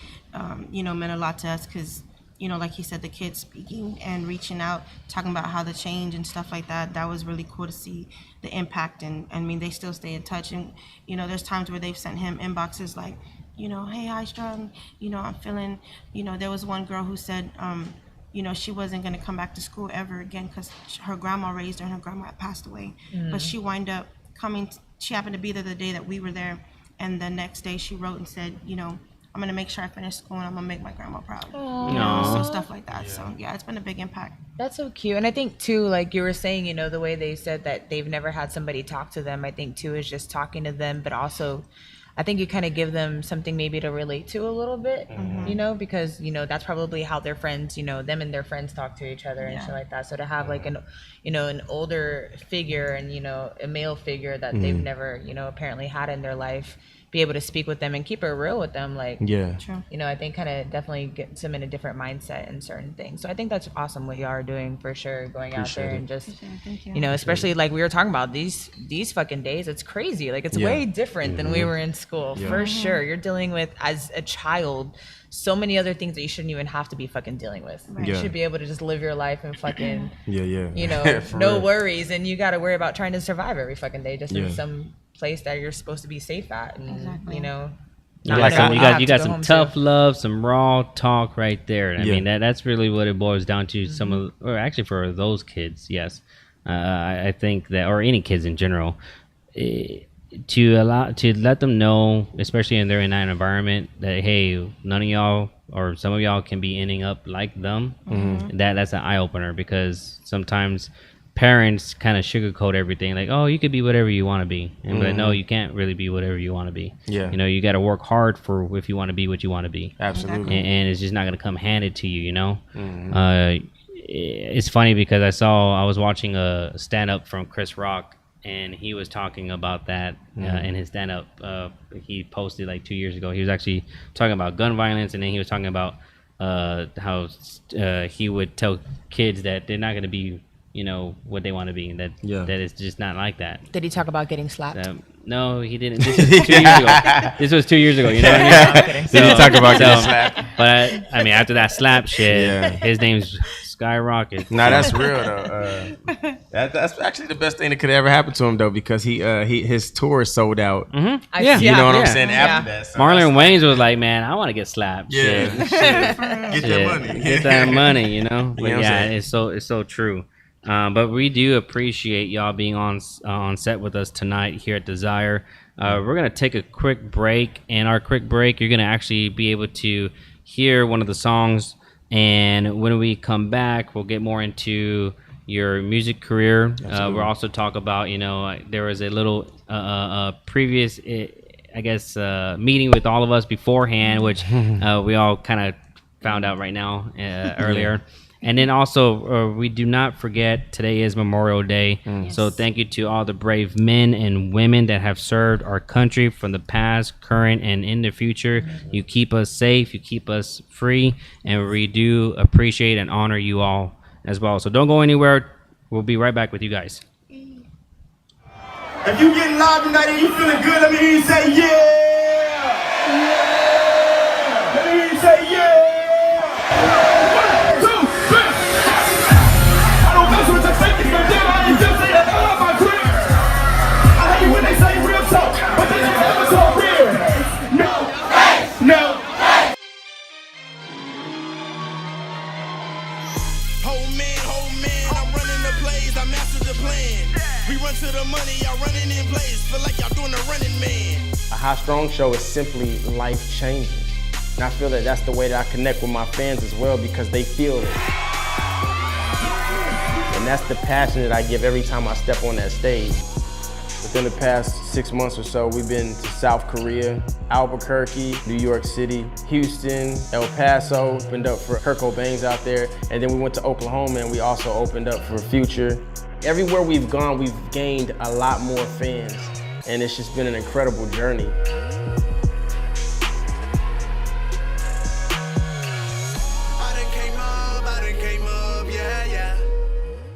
you know, meant a lot to us because, you know, like he said, the kids speaking and reaching out, talking about how the change and stuff like that, that was really cool to see the impact. And I mean, they still stay in touch. And, you know, there's times where they've sent him inboxes like, hey, High Strung, I'm feeling, there was one girl who said, she wasn't going to come back to school ever again because her grandma raised her and her grandma had passed away. But she wound up coming, she happened to be there the day that we were there. And the next day she wrote and said, I'm going to make sure I finish school and I'm going to make my grandma proud. So stuff like that. Yeah. So, yeah, it's been a big impact. That's so cute. And I think, too, like you were saying, the way they said that they've never had somebody talk to them, I think, too, is just talking to them. But also, I think you kind of give them something maybe to relate to a little bit, because, that's probably how their friends, them and their friends talk to each other and shit like that. So to have like an older figure and, a male figure that they've never, apparently had in their life, be able to speak with them and keep it real with them, like, True. I think kind of definitely gets them in a different mindset in certain things. So I think that's awesome what y'all are doing for sure, going out there and just, Thank you. especially like we were talking about these fucking days, it's crazy. Like it's way different than we were in school, for sure. You're dealing with, as a child, so many other things that you shouldn't even have to be fucking dealing with. Right. You should be able to just live your life and fucking, no worries. And you got to worry about trying to survive every fucking day just in some place that you're supposed to be safe at, and you got some tough love, some raw talk right there. I mean that's really what it boils down to. Some of, or actually for those kids, yes, I think that, or any kids in general, to let them know, especially in in that environment, that hey, none of y'all or some of y'all can be ending up like them. That's an eye opener, because sometimes parents kind of sugarcoat everything, like, oh, you could be whatever you want to be, and but no, you can't really be whatever you want to be. You got to work hard for if you want to be what you want to be. Absolutely. And it's just not going to come handed to you. It's funny because I was watching a stand-up from Chris Rock, and he was talking about that in his stand-up. He posted like 2 years ago. He was actually talking about gun violence, and then he was talking about how he would tell kids that they're not going to be what they want to be, and that it's just not like that. Did he talk about getting slapped? No, he didn't. This is 2 years ago. This was 2 years ago. You know what I mean? Did he talk about getting slapped? But I mean, after that slap shit, his name's Skyrocket. Nah, that's real though. That's actually the best thing that could ever happen to him though, because his tour is sold out. You know what I'm saying? After that, so Marlon Wayans was like, man, I want to get slapped. Get that money. Get that money. But it's so true. But we do appreciate y'all being on set with us tonight here at Desire. We're going to take a quick break, and our quick break, you're going to actually be able to hear one of the songs, and when we come back, we'll get more into your music career. We'll also talk about, there was a little previous, meeting with all of us beforehand, which we all kind of found out right now earlier. And then also, we do not forget, today is Memorial Day. So thank you to all the brave men and women that have served our country from the past, current, and in the future. You keep us safe, you keep us free, and we do appreciate and honor you all as well. So don't go anywhere. We'll be right back with you guys. If you getting live tonight and you feeling good, let me hear you say yeah. Let me hear you say yeah. To the money, y'all running in place. Feel like y'all doing the running man. A High Strung show is simply life changing. And I feel that that's the way that I connect with my fans as well, because they feel it. And that's the passion that I give every time I step on that stage. Within the past 6 months or so, we've been to South Korea, Albuquerque, New York City, Houston, El Paso, opened up for Kurt Cobain's out there. And then we went to Oklahoma, and we also opened up for Future. Everywhere we've gone, we've gained a lot more fans, and it's just been an incredible journey.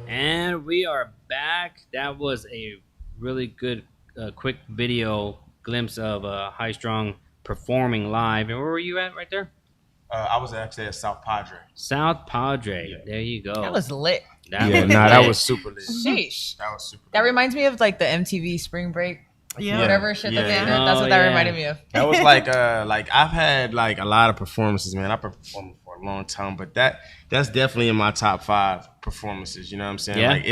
And we are back. That was a really good, quick video glimpse of High Strung performing live. And where were you at right there? I was actually at South Padre. South Padre. There you go. That was lit. That was super lit. Sheesh. That was super lit. That reminds me of like the MTV Spring Break Yeah. Whatever shit that Yeah. they did. That's what that Oh, reminded yeah. me of. That was like I've had like a lot of performances, man. I've performed for a long time, but that's definitely in my top 5 performances. You know what I'm saying? Yeah. Like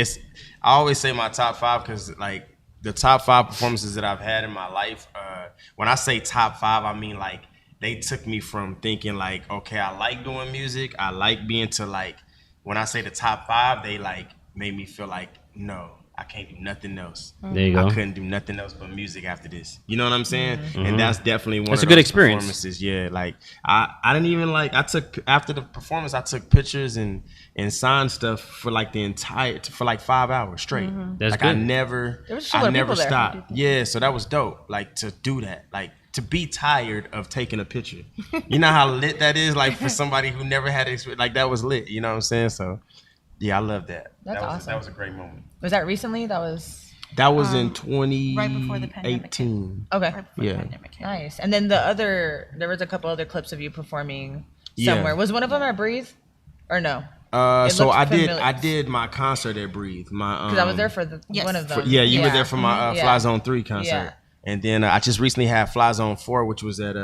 I always say my top 5 because like the top 5 performances that I've had in my life. When I say top 5, I mean like they took me from thinking like, okay, I like doing music, I like being to like. When I say the top 5, they like made me feel like no. I can't do nothing else. There you go. I couldn't do nothing else but music after this. You know what I'm saying? And that's definitely one That's of a good those experience. performances. Yeah, like I didn't even like. I took after the performance, I took pictures and signed stuff for like for like 5 hours straight. That's like good. I never There was a shitload of people there. stopped. Yeah, so that was dope. Like to do that, like to be tired of taking a picture. You know how lit that is. Like for somebody who never had experience, like that was lit. You know what I'm saying? So yeah, I love that. That's awesome. That was a great moment. Was that recently? That was That was in 2018. right before the pandemic hit. okay. Right before Yeah. the pandemic hit. Nice. And then there was a couple other clips of you performing Yeah. somewhere. Was one of them at Breathe, or no? It So looked I familiar. did my concert at Breathe. Because I was there for Yes. one of them. you were there for my Yeah. Fly Zone 3 concert. Yeah. And then I just recently had Fly Zone 4, which was at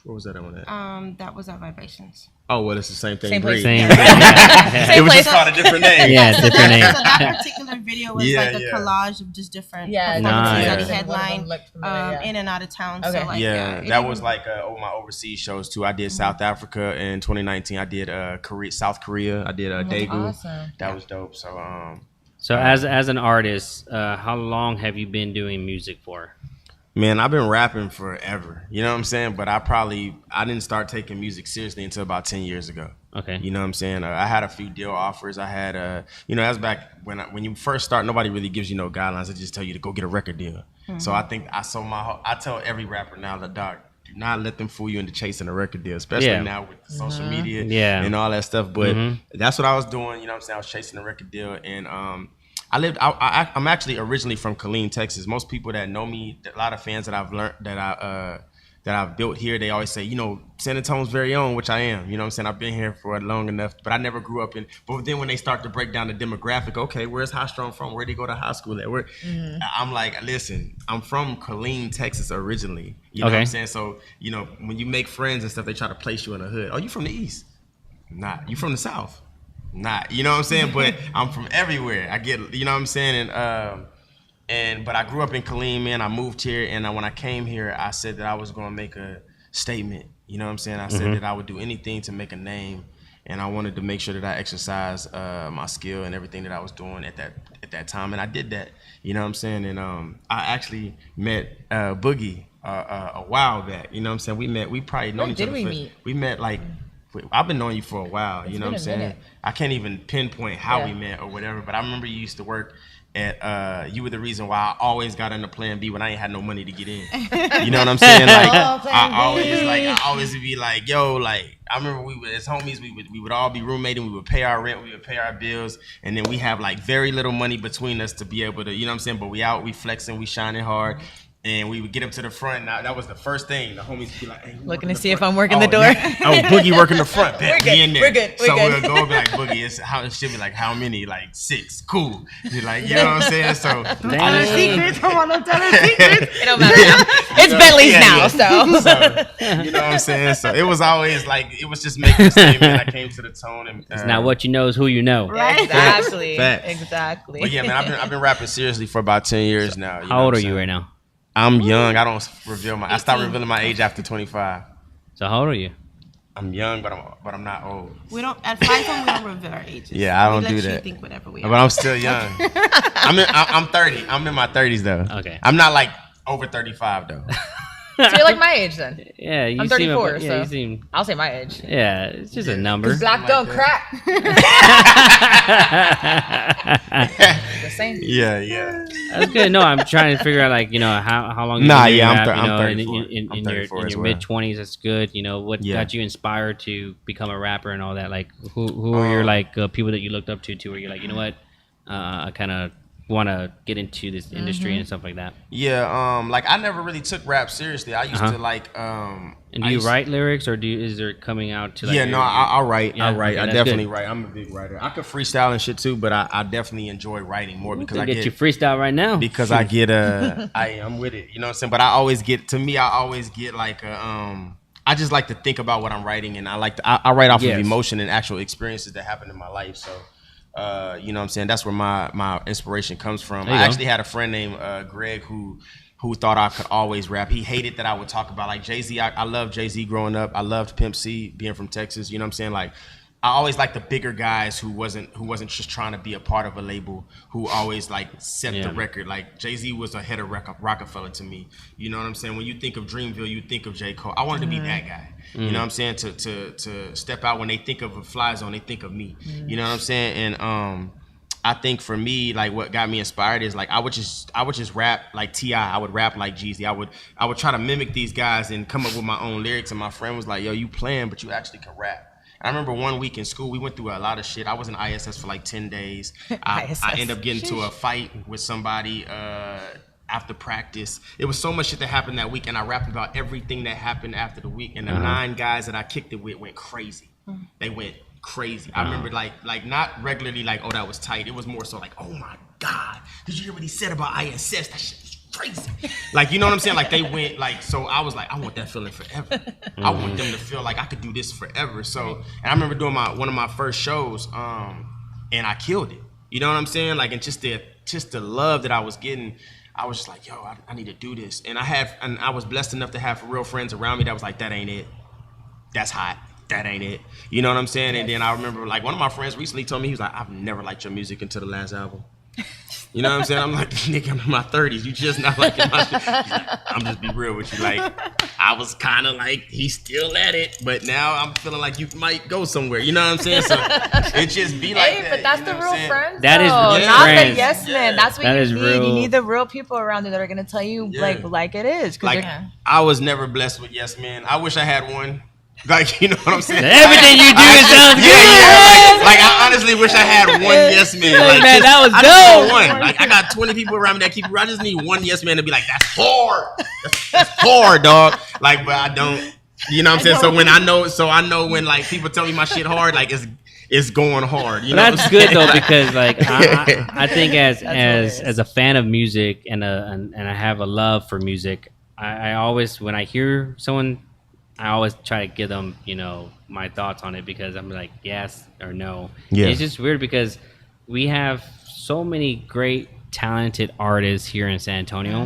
what was that one at? That was our Vibrations. Oh, well, it's the same thing. Same place. Breathe. Same. It was place. just called a different name. Yeah, different name. So that particular video was Yeah, like a yeah. collage of just different Yeah, performances nice. that he One of them headlined looked familiar, yeah. in and out of town. Okay. So like, Yeah, it that didn't- was like my overseas shows too. I did South Africa in 2019. I did South Korea. I did Daegu. Awesome. That was dope. So So as an artist, how long have you been doing music for? man, I've been rapping forever. You know what I'm saying? But I didn't start taking music seriously until about 10 years ago. Okay. You know what I'm saying? I had a few deal offers. I had that's back when you first start. Nobody really gives you no guidelines. They just tell you to go get a record deal. So I think I tell every rapper now, the dog, do not let them fool you into chasing a record deal, especially now with the social media and all that stuff. But that's what I was doing. You know what I'm saying? I was chasing a record deal, and I'm actually originally from Killeen, Texas. Most people that know me, a lot of fans that I've learned that I've built here, they always say, San Antonio's very own, which I am. You know what I'm saying? I've been here for long enough, but I never grew up in. But then when they start to break down the demographic, okay, where's High Strung from? Where did he go to high school at? I'm like, listen, I'm from Killeen, Texas originally. You know what I'm saying? So, when you make friends and stuff, they try to place you in the hood. Oh, you from the East? Nah. You from the South? Not, you know what I'm saying? But I'm from everywhere. I get, you know what I'm saying? But I grew up in Killeen, man. I moved here, and when I came here, I said that I was going to make a statement. You know what I'm saying? I said that I would do anything to make a name, and I wanted to make sure that I exercised my skill and everything that I was doing at that time, and I did that. You know what I'm saying? And I actually met Boogi a while back. You know what I'm saying? We probably known each other. We met like. I've been knowing you for a while, you know what I'm saying? Minute. I can't even pinpoint how we met or whatever, but I remember you used to work at, you were the reason why I always got into Plan B when I ain't had no money to get in. You know what I'm saying? Like, I always would be like, yo, like, I remember we would, as homies, we would all be roommating, we would pay our rent, we would pay our bills, and then we have like very little money between us to be able to, you know what I'm saying? But we flexing, we shining hard. And we would get up to the front. Now that was the first thing. The homies would be like, "Hey, Looking to see if I'm working the door." Boogie working the front. Bet, We're we in there. good, we're good, So we're we'll good. go and be like, Boogie, it should be like, how many? Like 6. Cool. You're like, you know what I'm saying? So Secrets. Come on, don't tell us secrets. It don't matter now. It's Bentley's now, so. you know what I'm saying? So it was always like, it was just making a statement. I came to the tone. And, It's not what you know, is who you know. Right. Exactly. Facts. Exactly. But yeah, man, I've been rapping seriously for about 10 years now. How old are you right now? I'm young. I don't reveal I start revealing my age after 25. So how old are you? I'm young, but I'm not old. We don't at 5 we don't reveal our ages. Yeah, I don't we do let that. You think whatever we But are. I'm still young. I'm 30. I'm in my 30s though. Okay. I'm not like over 35 though. So you're like my age then. Yeah, you I'm seem 34, yeah, so you seem. I'll say my age. Yeah, it's just a number. Black don't crack. Just saying. Yeah. That's good. No, I'm trying to figure out like how long. Nah, been doing yeah, I'm rap, thir- I'm know, 34. In I'm your 34 as your well. mid 20s, that's good. What Yeah. got you inspired to become a rapper and all that? Like who are your like people that you looked up to where you're like, you know what, I kind of want to get into this industry and stuff like that? Yeah, like I never really took rap seriously. I used to like And do you write lyrics, or is there coming out to like? Yeah, no, I write. Yeah, I write. okay, I that's definitely good. write. I'm a big writer. I could freestyle and shit too, but I definitely enjoy writing more because I get you freestyle right now. because I get I'm with it. You know what I'm saying? But I always get like I just like to think about what I'm writing, and I write off of emotion and actual experiences that happened in my life. So you know what I'm saying? That's where my inspiration comes from. I actually had a friend named Greg who thought I could always rap. He hated that I would talk about like Jay-Z. I loved Jay-Z growing up. I loved Pimp C being from Texas. You know what I'm saying? Like I always liked the bigger guys who wasn't just trying to be a part of a label, who always like set the record. Like Jay-Z was a head of Rockefeller to me. You know what I'm saying? When you think of Dreamville, you think of J. Cole. I wanted to be that guy. You know what I'm saying? To step out when they think of a Fly Zone, they think of me. You know what I'm saying? And I think for me, like what got me inspired is like I would just rap like T.I. I would rap like Jeezy. I would try to mimic these guys and come up with my own lyrics. And my friend was like, "Yo, you playing, but you actually can rap." I remember one week in school, we went through a lot of shit. I was in ISS for like 10 days. I ended up getting into a fight with somebody after practice. It was so much shit that happened that week, and I rapped about everything that happened after the week. And the 9 guys that I kicked it with went crazy. They went crazy. I remember like not regularly like, oh, that was tight. It was more so like, oh my God, did you hear what he said about ISS? That shit was crazy. Like, you know what I'm saying? Like they went like, so I was like, I want that feeling forever. I want them to feel like I could do this forever. So, and I remember doing one of my first shows, and I killed it. You know what I'm saying? Like, and just the love that I was getting, I was just like, yo, I need to do this. And I was blessed enough to have real friends around me that was like, that ain't it. That's hot. That ain't it. You know what I'm saying? And then I remember like one of my friends recently told me, he was like, I've never liked your music until the last album. You know what I'm saying? I'm like, nigga, I'm in my 30s. You just not liking my shit. He's like, I'm just be real with you. Like, I was kind of like, he's still at it, but now I'm feeling like you might go somewhere. You know what I'm saying? So it just be like that. But that's you the know real what I'm friends. That is though. real Not friends. the yes men. That's what That you is need. real. You need the real people around you that are gonna tell you like it is. 'Cause Like, I was never blessed with yes men. I wish I had one. Like, you know what I'm saying? Everything you do sounds good. Yeah. Like, I honestly wish I had one yes man. Like, man, that was I just dope. need one. Like, I got 20 people around me that keep. I just need one yes man to be like, that's hard. That's hard, dog. Like, but I don't. You know what I'm saying? So I know when like people tell me my shit hard, like it's going hard. You know That's what I'm good saying? though, because like I think as a fan of music and I have a love for music, I always, when I hear someone, I always try to give them, you know, my thoughts on it, because I'm like yes or no. Yeah. It's just weird because we have so many great talented artists here in San Antonio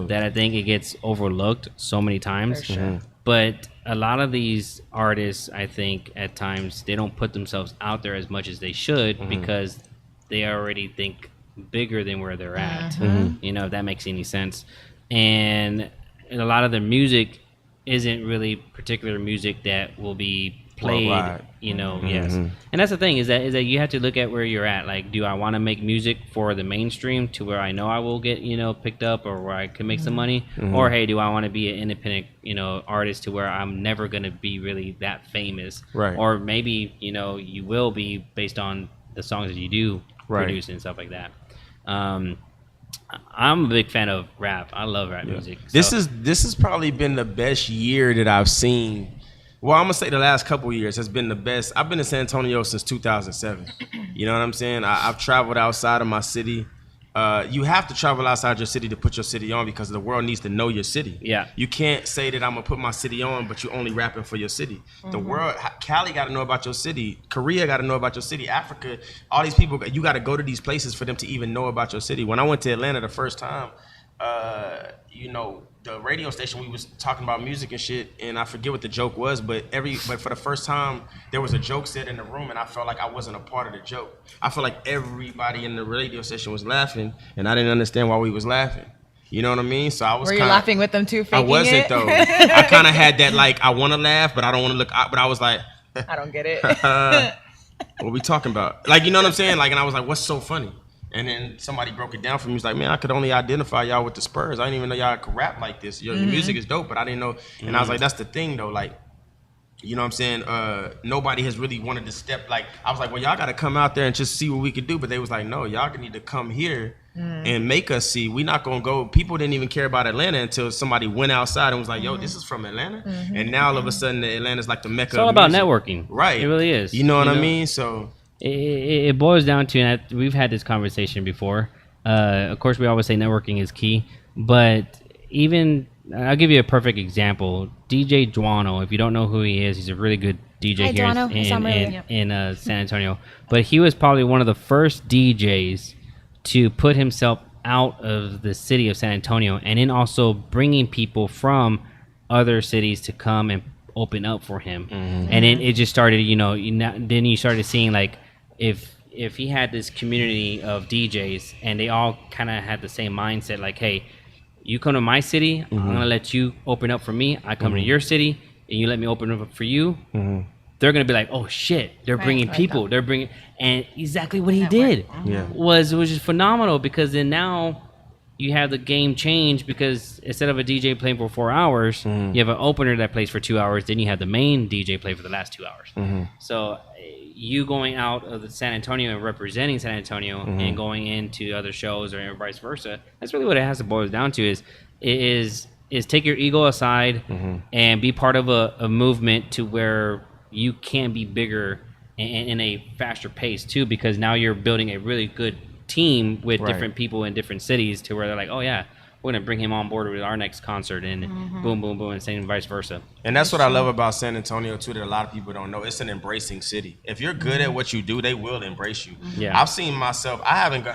that I think it gets overlooked so many times. For sure. But a lot of these artists, I think at times they don't put themselves out there as much as they should because they already think bigger than where they're at. You know, if that makes any sense. And a lot of their music isn't really particular music that will be played, worldwide. you know. Yes. And that's the thing, is that you have to look at where you're at. Like, do I want to make music for the mainstream to where I know I will get, you know, picked up, or where I can make some money, or hey, do I want to be an independent, you know, artist to where I'm never going to be really that famous, Right. or maybe, you know, you will be based on the songs that you do produce and stuff like that. I'm a big fan of rap. I love rap music. This So- has probably been the best year that I've seen. Well, I'm gonna say the last couple years has been the best. I've been in San Antonio since 2007. You know what I'm saying? I've traveled outside of my city. You have to travel outside your city to put your city on, because the world needs to know your city. Yeah. You can't say that I'm gonna put my city on, but you only rapping for your city. The world, Cali got to know about your city. Korea got to know about your city. Africa, all these people, you got to go to these places for them to even know about your city. When I went to Atlanta the first time, you know, the radio station, we was talking about music and shit, and I forget what the joke was, but for the first time, there was a joke said in the room, and I felt like I wasn't a part of the joke. I felt like everybody in the radio station was laughing, and I didn't understand why we was laughing. You know what I mean? So I was. Were you laughing with them too? I Faking wasn't it? though. I kind of had that like, I want to laugh, but I don't want to look. But I was like, I don't get it. what we talking about? Like, you know what I'm saying? Like, and I was like, what's so funny? And then somebody broke it down for me. He was like, man, I could only identify y'all with the Spurs. I didn't even know y'all could rap like this. Your music is dope, but I didn't know. And I was like, that's the thing though. Like, you know what I'm saying? Nobody has really wanted to step. Like, I was like, well, y'all got to come out there and just see what we could do. But they was like, no, y'all need to come here and make us see. We're not gonna go. People didn't even care about Atlanta until somebody went outside and was like, "Yo, this is from Atlanta," and now all of a sudden, Atlanta's like the mecca. It's all of about music. networking, right? It really is. You know what I mean? So it boils down to, and we've had this conversation before. Of course, we always say networking is key, but even I'll give you a perfect example. DJ Duano, if you don't know who he is, he's a really good DJ Hi, here Duano. in San Antonio. But he was probably one of the first DJs to put himself out of the city of San Antonio, and then also bringing people from other cities to come and open up for him. And then it just started, then you started seeing like if he had this community of DJs and they all kind of had the same mindset, like, hey, you come to my city, I'm gonna let you open up for me. I come to your city and you let me open up for you. They're gonna be like, oh shit, they're bringing people. They're bringing, and exactly what he did was just phenomenal, because then now you have the game change, because instead of a DJ playing for 4 hours, you have an opener that plays for 2 hours. Then you have the main DJ play for the last 2 hours. So you going out of the San Antonio and representing San Antonio and going into other shows or vice versa, that's really what it has to boil down to, is take your ego aside and be part of a movement to where you can be bigger in a faster pace too, because now you're building a really good team with different people in different cities, to where they're like, oh yeah, we're gonna bring him on board with our next concert, and boom, boom, boom, and same vice versa. And that's what I love about San Antonio too, that a lot of people don't know. It's an embracing city. If you're good at what you do, they will embrace you. Yeah. I've seen myself. I haven't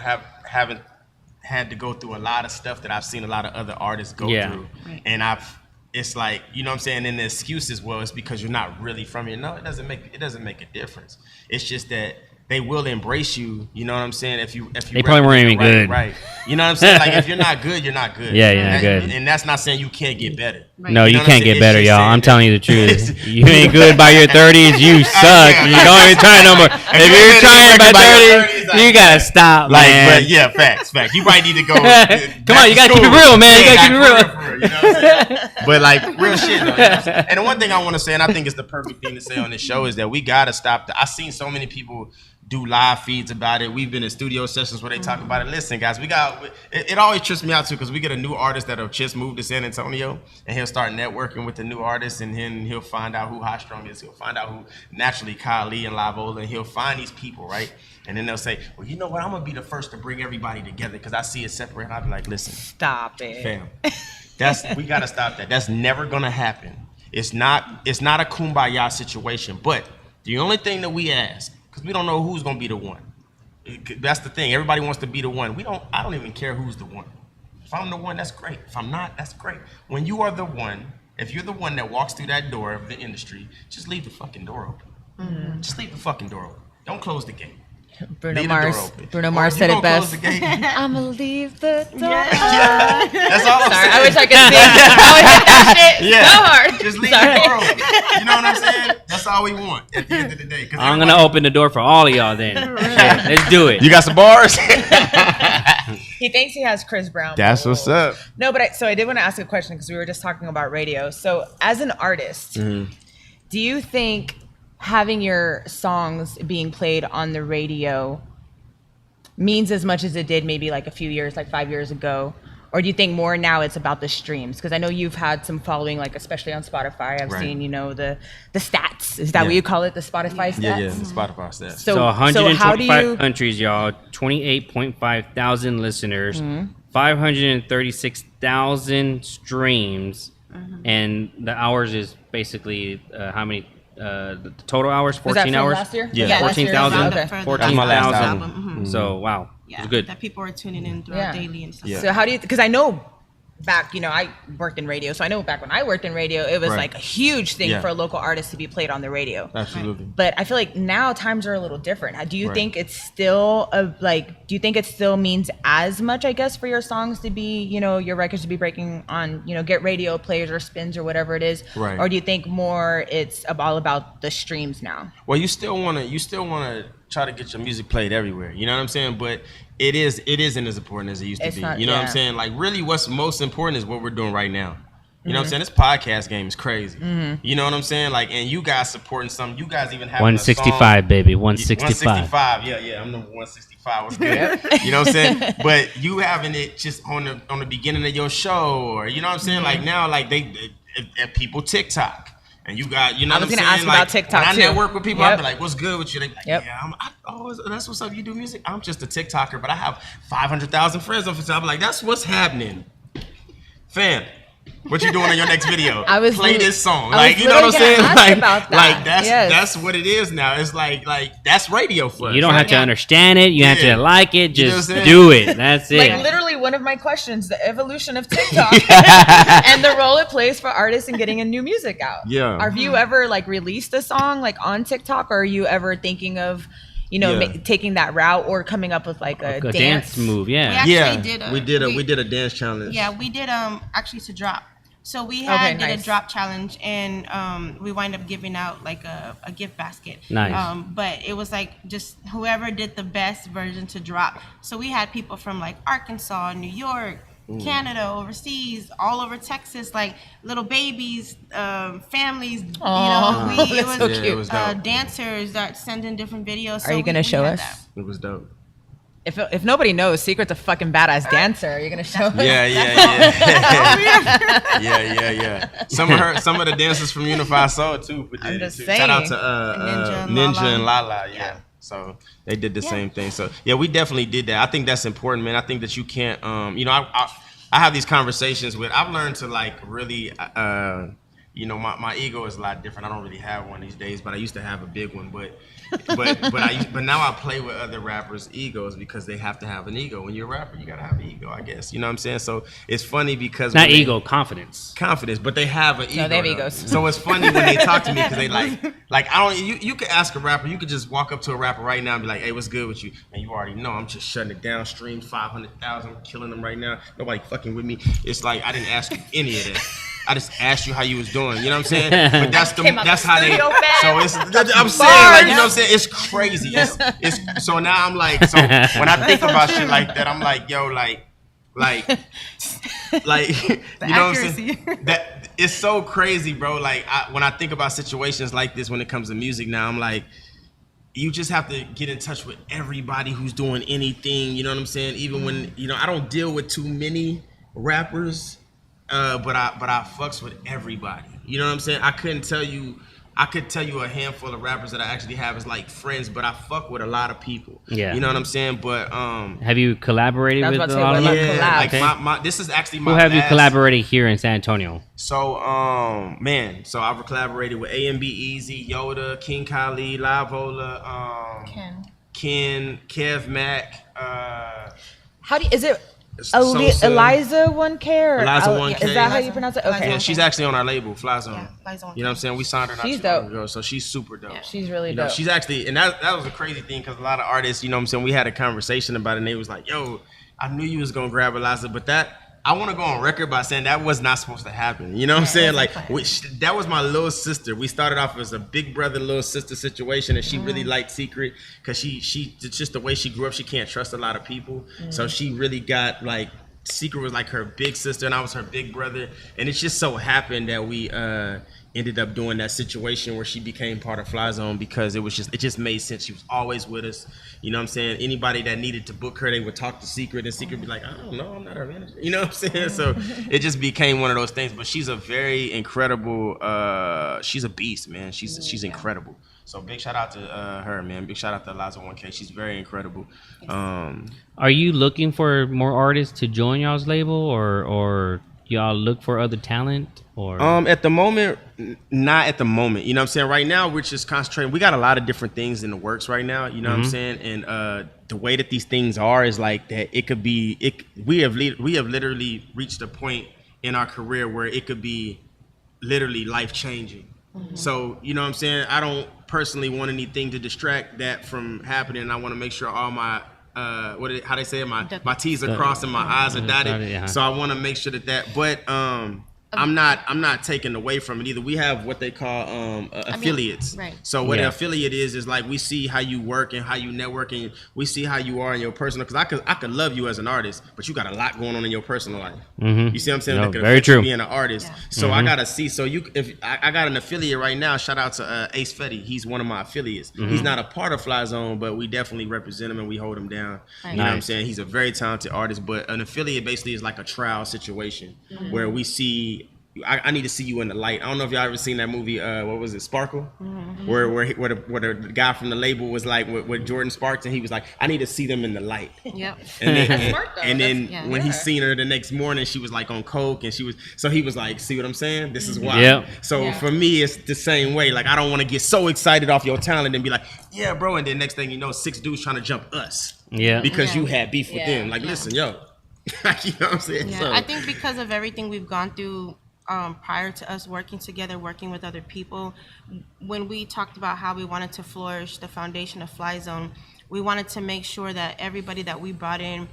had to go through a lot of stuff that I've seen a lot of other artists go through, and it's like, you know what I'm saying? And the excuse is, well, it's because you're not really from here. No, it doesn't make a difference. It's just that they will embrace you. You know what I'm saying? If you they probably weren't even good. Right. You know what I'm saying? Like, if you're not good, you're not good. Yeah, you're not good. And that's not saying you can't get better. Right. No, you know what can't I'm get saying? better, It's y'all. just I'm saying telling you the truth. You ain't good by your 30s, you suck. You don't even try no more. If you're trying by 30s, you gotta stop, Like, man. but yeah, facts. You might need to go. Come on, you gotta keep it real, man. You gotta keep it real. You know what I'm saying? But like, real shit though. You know what I'm saying? And the one thing I want to say, and I think it's the perfect thing to say on this show, is that we gotta stop. I've seen so many people do live feeds about it. We've been in studio sessions where they talk about it. Listen, guys, it always trips me out too, because we get a new artist that'll just move to San Antonio, and he'll start networking with the new artist, and then he'll find out who Hot Strung is. He'll find out who naturally Kyle Lee and Lavola, and he'll find these people, right? And then they'll say, well, you know what? I'm gonna be the first to bring everybody together because I see it separate. I'll be like, listen, Stop it. fam, we gotta stop that. That's never gonna happen. It's not a kumbaya situation. But the only thing that we ask, because we don't know who's gonna be the one. That's the thing. Everybody wants to be the one. I don't even care who's the one. If I'm the one, that's great. If I'm not, that's great. When you are the one, if you're the one that walks through that door of the industry, just leave the fucking door open. Just leave the fucking door open. Don't close the gate. Bruno Leave the door Mars. open. Bruno Or Mars if said you it gonna close best. the gate, I'ma leave the door. yeah, that's all I'm Sorry, saying. I wish I could sing. I would hit that shit so hard. Just leave Sorry. the door open. You know what I'm saying? That's all we want at the end of the day. I'm gonna open the door for all of y'all then. Yeah, let's do it. You got some bars? He thinks he has Chris Brown. That's what's up. No, but I did want to ask a question, because we were just talking about radio. So as an artist, do you think having your songs being played on the radio means as much as it did maybe like a few years, like 5 years ago? Or do you think more now it's about the streams? Because I know you've had some following, like especially on Spotify. I've seen, the stats. Is that what you call it? The Spotify stats? Yeah, the Spotify stats. So 125 countries, y'all, 28.5 thousand listeners, 536,000 streams, and the hours is basically how many? The total hours, 14 Was that from hours. last year? Yeah. 14,000. Okay. 14,000. So wow, it's good. That people are tuning in throughout daily and stuff. Yeah. So how do you, because I know back, I worked in radio, so I know back when I worked in radio, it was like a huge thing for a local artist to be played on the radio. Absolutely. But I feel like now times are a little different. Do you think it's still do you think it still means as much, I guess, for your songs to be, your records to be breaking on, get radio plays or spins or whatever it is? Right. Or do you think more it's all about the streams now? Well, you still wanna try to get your music played everywhere. You know what I'm saying? But it isn't as important as it used to be. Not, you know what I'm saying? Like, really what's most important is what we're doing right now. You know what I'm saying? This podcast game is crazy. You know what I'm saying? Like, and you guys supporting something. You guys even have 165, baby. 165. 165. Yeah. I'm number 165. What's good? You know what I'm saying? But you having it just on the beginning of your show, or you know what I'm saying? Like now, like they people TikTok. And you got, you know what I'm saying? I was going to ask about TikTok, when too. I network with people, I'll be like, what's good with you? They be like, Yep. yeah, that's what's up. You do music? I'm just a TikToker, but I have 500,000 friends on Facebook. I'm like, that's what's happening. Fam, what you doing in your next video? Play this song. Like, you know what I'm saying? Like that's what it is now. It's like that's radio for us. You don't have to understand it. You have to like it. Just You know do it. That's it. Like literally one of my questions, the evolution of TikTok and the role it plays for artists in getting a new music out. Yeah. Have you ever like released a song like on TikTok, or are you ever thinking of, you know, taking that route or coming up with like a dance move? Yeah. We actually we did a dance challenge. Yeah, we did actually to drop. So we did a drop challenge, and we wind up giving out like a gift basket. Nice. But it was like just whoever did the best version to drop. So we had people from like Arkansas, New York, Canada, overseas, all over Texas, like little babies, families. Aww, You know, that's so cute. It was dope. Dancers that send in different videos. Are you gonna show us? It was dope. If nobody knows, Secret's a fucking badass dancer. Are you gonna show us? Yeah. Some of the dancers from Unified Soul too. I'm just Shout saying. out to Ninja and Lala. Yeah. So they did the same thing. So yeah, we definitely did that. I think that's important, man. I think that you can't. You know, I have these conversations with. I've learned to like really. You know, my ego is a lot different. I don't really have one these days, but I used to have a big one. But now I play with other rappers' egos because they have to have an ego. When you're a rapper, you gotta have an ego, I guess. You know what I'm saying? So it's funny because not ego, confidence, but they have an ego. No, they have egos. So it's funny when they talk to me because they like I don't. You could ask a rapper. You could just walk up to a rapper right now and be like, "Hey, what's good with you?" And you already know I'm just shutting it down. Stream 500,000, killing them right now. Nobody fucking with me. It's like I didn't ask you any of that. I just asked you how you was doing. You know what I'm saying? But that's how they. So it's. I'm saying like you know what I'm saying. It's crazy. It's so now I'm like so when I think about shit like that I'm like yo like you know what I'm saying? That it's so crazy, bro. Like when I think about situations like this when it comes to music now, I'm like. You just have to get in touch with everybody who's doing anything. You know what I'm saying? Even when you know I don't deal with too many rappers. But I fucks with everybody. You know what I'm saying? I could tell you a handful of rappers that I actually have as like friends, but I fuck with a lot of people. Yeah. You know what I'm saying? But have you collaborated with a lot of people? Yeah, like this is actually my Who have you collaborated here in San Antonio? So so I've collaborated with A&B Easy, Yoda, King Khalid, Lavola, Ken, Kev Mack. Is it Eliza 1K or Eliza 1K. Is that how you pronounce it? Okay. Yeah, she's actually on our label, Fly Zone. Yeah, Fly Zone. You know what I'm saying? We signed her not too long ago, so she's super dope. Yeah, she's really dope. dope. She's actually, and that was a crazy thing because a lot of artists, you know what I'm saying, we had a conversation about it and they was like, yo, I knew you was going to grab Eliza, but I want to go on record by saying that was not supposed to happen. You know what I'm saying? Like, that was my little sister. We started off as a big brother, little sister situation, and she really liked Secret because she it's just the way she grew up. She can't trust a lot of people. So she really got, like, Secret was like her big sister, and I was her big brother. And it just so happened that we ended up doing that situation where she became part of Fly Zone because it just made sense. She was always with us. You know what I'm saying? Anybody that needed to book her, they would talk to Secret, and Secret would be like, I don't know, I'm not her manager. You know what I'm saying? So it just became one of those things. But she's a very incredible, she's a beast, man. She's incredible. So big shout out to her, man. Big shout out to Eliza 1K. She's very incredible. Are you looking for more artists to join y'all's label, or y'all look for other talent? Or at the moment, not at the moment. You know what I'm saying? Right now, we're just concentrating. We got a lot of different things in the works right now. You know what I'm saying? And the way that these things are is like that. It could be. We have literally reached a point in our career where it could be literally life changing. So you know what I'm saying? I don't personally want anything to distract that from happening. I want to make sure all my how they say it, my T's are crossed and my I's are dotted. So I want to make sure that. But I'm not taking away from it either. We have what they call affiliates. Right. So what an affiliate is like we see how you work and how you network, and we see how you are in your personal. Because I could love you as an artist, but you got a lot going on in your personal life. You see what I'm saying? No, that very true. Being an artist. So I gotta see. So if I got an affiliate right now, shout out to Ace Fetty. He's one of my affiliates. He's not a part of Fly Zone, but we definitely represent him and we hold him down. Right. You know what I'm saying? He's a very talented artist, but an affiliate basically is like a trial situation where we see. I need to see you in the light. I don't know if y'all ever seen that movie. What was it, Sparkle? Where the guy from the label was like with Jordan Sparks, and he was like, I need to see them in the light. Yep. And then when he seen her the next morning, she was like on coke, and he was like, see what I'm saying? This is why. Yep. So for me, it's the same way. Like I don't want to get so excited off your talent and be like, yeah, bro, and then next thing you know, 6 dudes trying to jump us. Yeah. Because you had beef with them. Like, listen, yo. You know what I'm saying? Yeah, So, I think because of everything we've gone through prior to us working together, working with other people, when we talked about how we wanted to flourish the foundation of Fly Zone, we wanted to make sure that everybody that we brought in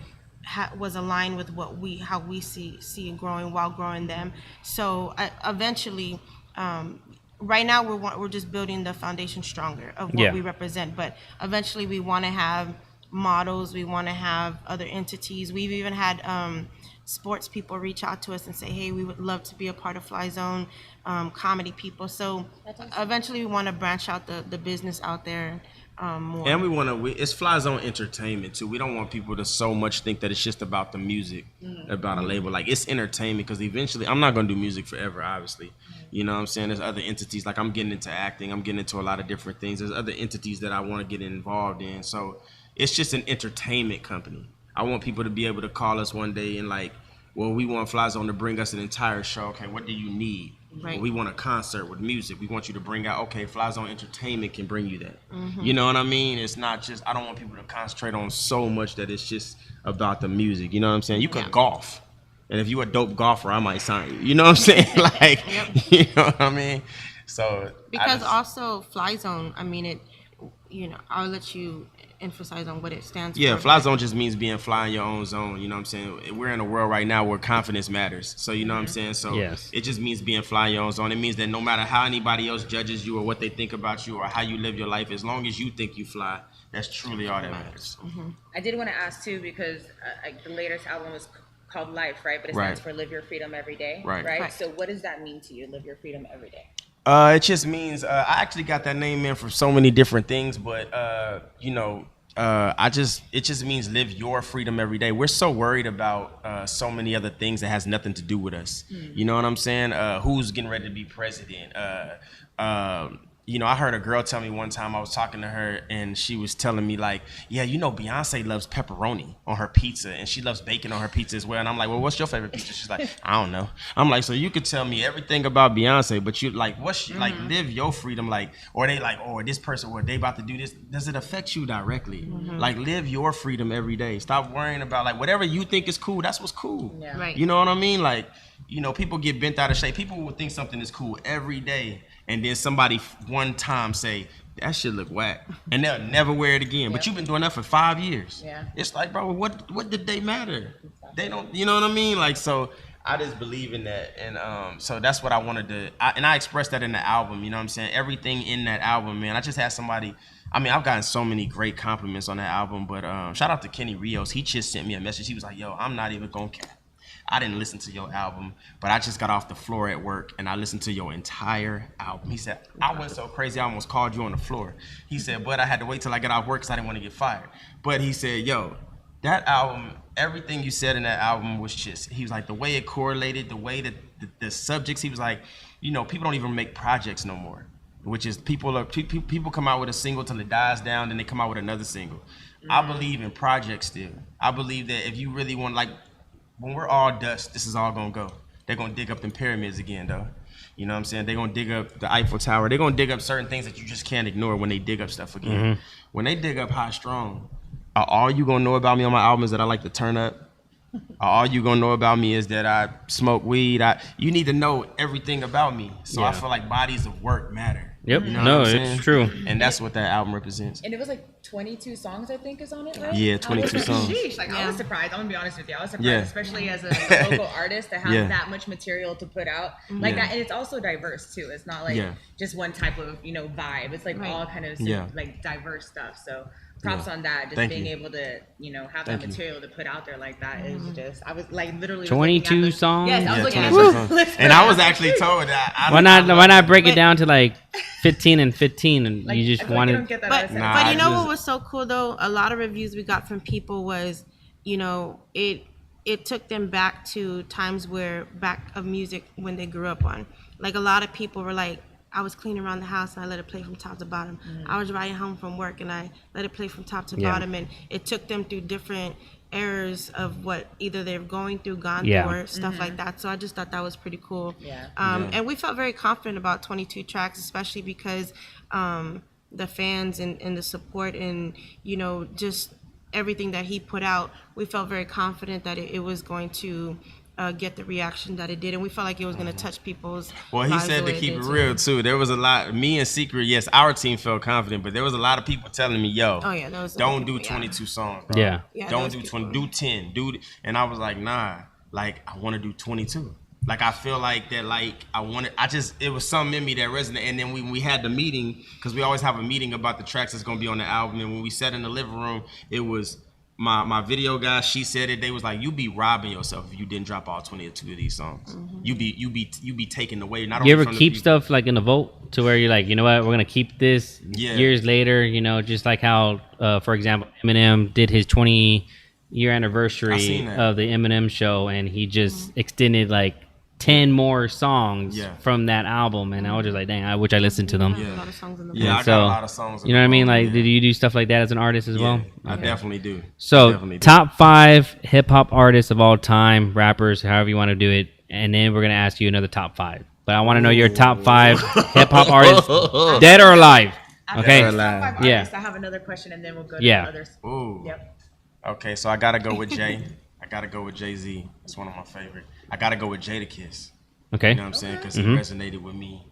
was aligned with how we see it growing while growing them. So eventually, right now we're just building the foundation stronger of what we represent, but eventually we want to have models, we want to have other entities. We've even had sports people reach out to us and say, hey, we would love to be a part of Fly Zone, comedy people. So eventually we want to branch out the business out there more. And we want to, it's Fly Zone Entertainment too. We don't want people to so much think that it's just about the music, about a label. Like it's entertainment, because eventually I'm not going to do music forever, obviously. You know what I'm saying? There's other entities, like I'm getting into acting, I'm getting into a lot of different things. There's other entities that I want to get involved in. So it's just an entertainment company. I want people to be able to call us one day and like, well, we want Fly Zone to bring us an entire show. Okay, what do you need? Right. We want a concert with music. We want you to bring out, okay, Fly Zone Entertainment can bring you that. You know what I mean? It's not just, I don't want people to concentrate on so much that it's just about the music. You know what I'm saying? You could golf. And if you a dope golfer, I might sign you. You know what I'm saying? Like, you know what I mean? So because also Fly Zone, I mean, I'll let you emphasize on what it stands for. Yeah, Fly Zone just means being fly in your own zone. You know what I'm saying? We're in a world right now where confidence matters. So you know what I'm saying? So it just means being fly in your own zone. It means that no matter how anybody else judges you or what they think about you or how you live your life, as long as you think you fly, that's truly all that matters. I did want to ask too, because the latest album was called Life, right? But it stands for Live Your Freedom Every Day, right? So what does that mean to you, Live Your Freedom Every Day? It just means I actually got that name in for so many different things, but it just means live your freedom every day. We're so worried about so many other things that has nothing to do with us. You know what I'm saying? Who's getting ready to be president? I heard a girl tell me one time, I was talking to her and she was telling me like, yeah, Beyonce loves pepperoni on her pizza and she loves bacon on her pizza as well. And I'm like, well, what's your favorite pizza? She's like, I don't know. I'm like, so you could tell me everything about Beyonce, but you like, like live your freedom, like, or they like, oh, this person, or they about to do this. Does it affect you directly? Like live your freedom every day. Stop worrying about like whatever you think is cool. That's what's cool. Yeah. Right. You know what I mean? Like, people get bent out of shape. People will think something is cool every day. And then somebody one time say, that shit look whack. And they'll never wear it again. But you've been doing that for 5 years. Yeah. It's like, bro, what did they matter? They don't, you know what I mean? Like, so I just believe in that. And so that's what I wanted to, and I expressed that in the album, you know what I'm saying? Everything in that album, man. I just had somebody, I've gotten so many great compliments on that album, but shout out to Kenny Rios. He just sent me a message. He was like, yo, I'm not even gonna care. I didn't listen to your album, but I just got off the floor at work and I listened to your entire album. He said, I went so crazy, I almost called you on the floor. He said, but I had to wait till I got off work because I didn't want to get fired. But he said, yo, that album, everything you said in that album was just, he was like, the way it correlated, the way that the subjects, he was like, people don't even make projects no more, which is people come out with a single till it dies down, then they come out with another single. I believe in projects still. I believe that if you really want, like, when we're all dust, this is all gonna go. They're gonna dig up them pyramids again, though. You know what I'm saying? They're gonna dig up the Eiffel Tower. They're gonna dig up certain things that you just can't ignore when they dig up stuff again. When they dig up High Strong, all you gonna know about me on my album is that I like to turn up. All you gonna know about me is that I smoke weed. You need to know everything about me. So I feel like bodies of work matter. Yep. You know No, what I'm it's saying? true. And that's what that album represents. And it was like 22 songs, I think, is on it, right? Yeah, 22 songs. Sheesh, like, I Yeah. was surprised. I'm gonna be honest with you. I was surprised, Yeah. especially as a local artist, to have Yeah. that much material to put out like Yeah. that. And it's also diverse too. It's not like Yeah. just one type of vibe. It's like Right. all kind of Yeah. like diverse stuff. So props Yeah. on that. Just Thank being you. able to have Thank that you. material to put out there like that is just. I was like literally 22 looking at songs? Yes, I was Yeah, looking at 22 the songs. list. And I was actually told that. Why not break it But- down to like 15 and 15 and Like, you I just feel like you wanted don't get that But out of Nah, but I you know just- what was so cool though? A lot of reviews we got from people was, it took them back to times where back of music when they grew up on. Like a lot of people were like, I was cleaning around the house and I let it play from top to bottom. I was riding home from work and I let it play from top to Yeah. bottom, and it took them through different eras of what either they're going through, gone Yeah. through, or stuff like that. So I just thought that was pretty cool. Yeah. And we felt very confident about 22 tracks, especially because the fans and the support and just everything that he put out. We felt very confident that it was going to get the reaction that it did, and we felt like it was going to touch people's Well, he lives said the to way keep did it too. real too. There was a lot. Me and Secret, yes, our team felt confident, but there was a lot of people telling me, "Yo, Oh, yeah, there was don't other do people, yeah. 22 songs, bro. Yeah. Yeah, don't those do people. 20, do 10, do." And I was like, "Nah, like I want to do 22." Like I feel like that, like it was something in me that resonated. And then when we had the meeting, because we always have a meeting about the tracks that's gonna be on the album, and when we sat in the living room, it was my video guy. She said it. They was like, "You be robbing yourself if you didn't drop all 22 of these songs. You be taken away." Not you only ever from the keep people- stuff like in a vote to where you're like, you know what, we're gonna keep this Yeah. years later, just like how for example Eminem did his 20-year I anniversary seen that. of the Eminem show, and he just extended like 10 more songs Yeah. from that album, and I was just like, dang, I wish I listened to them. A lot of songs in the Yeah, And I got a lot of songs. you know what I mean? Like, yeah. did you do stuff like that as an artist as well? I definitely do. I So, definitely do. top 5 hip hop artists of all time, rappers, however you want to do it, and then we're gonna ask you another top 5. But I want to know your top 5 hip hop artists, dead or alive. Okay. Dead or alive. Five Yeah. artists, I have another question, and then we'll go to Yeah. the others. Ooh. Yep. Okay, so I gotta go with Jay. I gotta go with Jay-Z. That's one of my favorite. I gotta go with Jadakiss. Okay. You know what I'm saying? Because he resonated with me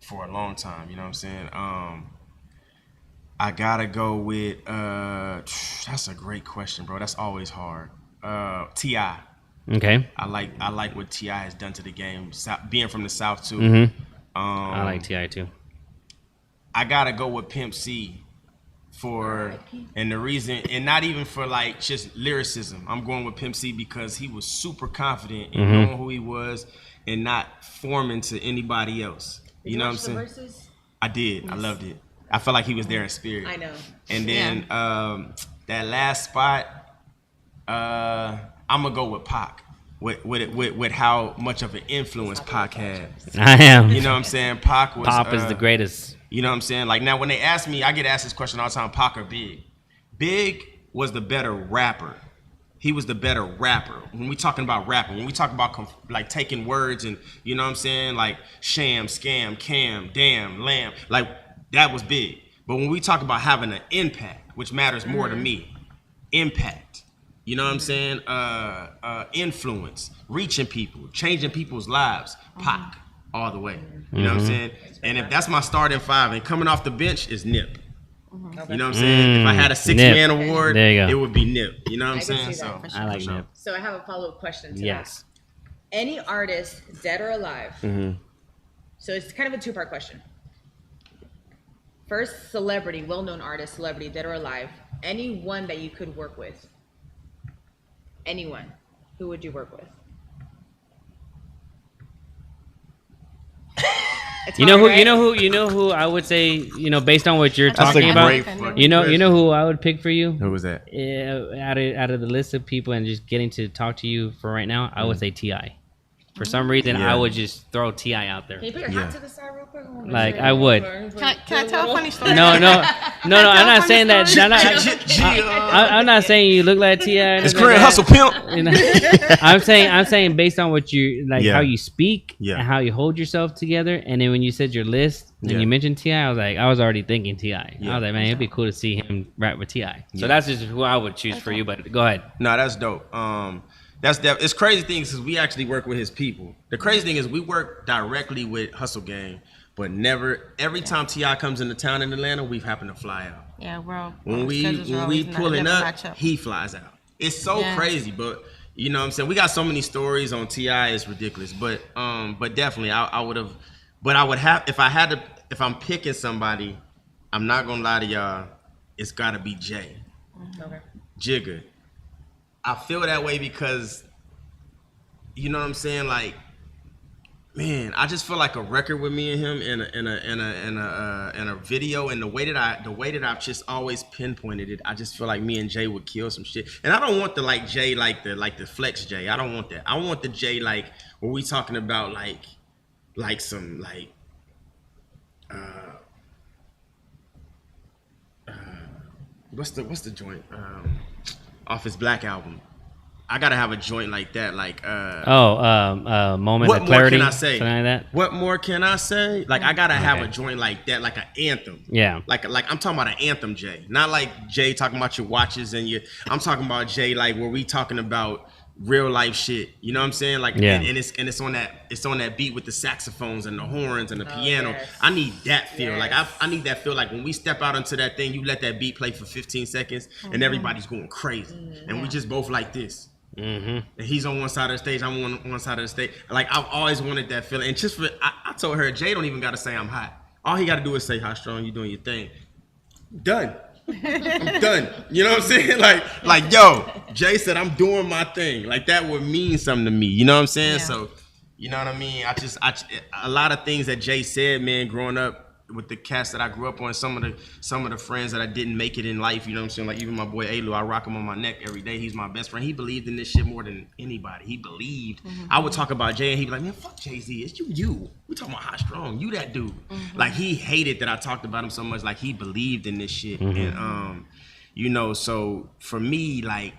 for a long time. You know what I'm saying? I gotta go with. That's a great question, bro. That's always hard. T.I. Okay. I like what T.I. has done to the game. Being from the South too. I like T.I. too. I gotta go with Pimp C and the reason, and not even for like just lyricism. I'm going with Pimp C because he was super confident in knowing who he was and not forming to anybody else. You know what I'm saying? Verses? I did. I loved it. I felt like he was there in spirit. I know. And then that last spot, I'm gonna go with Pac. With how much of an influence Pac had. I am. You know what I'm saying? Pac was Pop is the greatest. You know what I'm saying? Like now when they ask me, I get asked this question all the time, Pac or Big? Big was the better rapper. He was the better rapper. When we talking about rapping, when we talk about like taking words and, you know what I'm saying? Like sham, scam, cam, damn, lamb. Like that was Big. But when we talk about having an impact, which matters more to me, impact. You know what I'm saying? Influence, reaching people, changing people's lives. Pac, all the way. You know what I'm saying? And if that's my starting 5, and coming off the bench is Nip. You know what I'm saying? If I had a 6-man award, There you go. it would be Nip. You know what I'm I can saying? see that. So I like for sure. Nip. So I have a follow-up question to Yes. that. Any artist, dead or alive. So it's kind of a 2-part question. First, celebrity, well-known artist, celebrity, dead or alive. Anyone that you could work with. Anyone. Who would you work with? It's You know hard, who? right? You know who? I would say, based on what you're That's a talking about. great fucking You know who I would pick for you? Who was that? Out of the list of people and just getting to talk to you for right now, I would say T.I. For some reason, Yeah. I would just throw T.I. out there. Can you put your Yeah. hat to the side real quick? Like, I would. Can I tell a funny story? No, I'm not saying that. story? I'm not saying you look like T.I. It's Grand Hustle Pimp. You know? I'm saying based on what you like, Yeah. how you speak, Yeah. and how you hold yourself together, and then when you said your list and Yeah. you mentioned T.I., I was already thinking T.I. Yeah. I was like, man, it'd be cool to see him rap with T.I. So Yeah. that's just who I would choose for you. But go ahead. No, that's dope. It's crazy things because we actually work with his people. The crazy thing is we work directly with Hustle Gang, but never. Every time T.I. comes into town in Atlanta, we've happened to fly out. Yeah, we're all, When we pulling up, he flies out. It's so crazy, but you know what I'm saying? We got so many stories on T.I. It's ridiculous. But definitely I would have, but I would have, if I'm picking somebody, I'm not gonna lie to y'all, it's gotta be Jay. Okay. Jigga. I feel that way because, you know what I'm saying? Like, man, I just feel like a record with me and him in a video, and the way that I've just always pinpointed it, I just feel like me and Jay would kill some shit. And I don't want the like Jay like the flex Jay. I don't want that. I want the Jay like where we talking about like some like what's the joint off his Black album. I gotta have a joint like that, like moment what of clarity. More can I say? Something like that. What more can I say? Like I gotta have a joint like that, like an anthem. Yeah. Like I'm talking about an anthem, Jay. Not like Jay talking about your watches and your. I'm talking about Jay like where we talking about real life shit. You know what I'm saying? Like and it's on that beat with the saxophones and the horns and the piano. Yes. I need that feel. Yes. Like I need that feel. Like when we step out into that thing, you let that beat play for 15 seconds and everybody's going crazy, and we just both like this. And he's on one side of the stage, I'm on one side of the stage. Like I've always wanted that feeling. And just for I told her, Jay don't even gotta say I'm hot. All he gotta do is say how strong you doing your thing. Done. I'm done. You know what I'm saying? Like yo, Jay said I'm doing my thing. Like that would mean something to me. You know what I'm saying? Yeah. So you know what I mean? A lot of things that Jay said, man, growing up with the cats that I grew up on, some of the friends that I didn't make it in life, you know what I'm saying? Like even my boy Alu, I rock him on my neck every day. He's my best friend. He believed in this shit more than anybody. He believed. I would talk about Jay and he'd be like, man, fuck Jay-Z. It's you. We talking about how strong. You that dude. Like he hated that I talked about him so much. Like he believed in this shit. And you know, so for me, like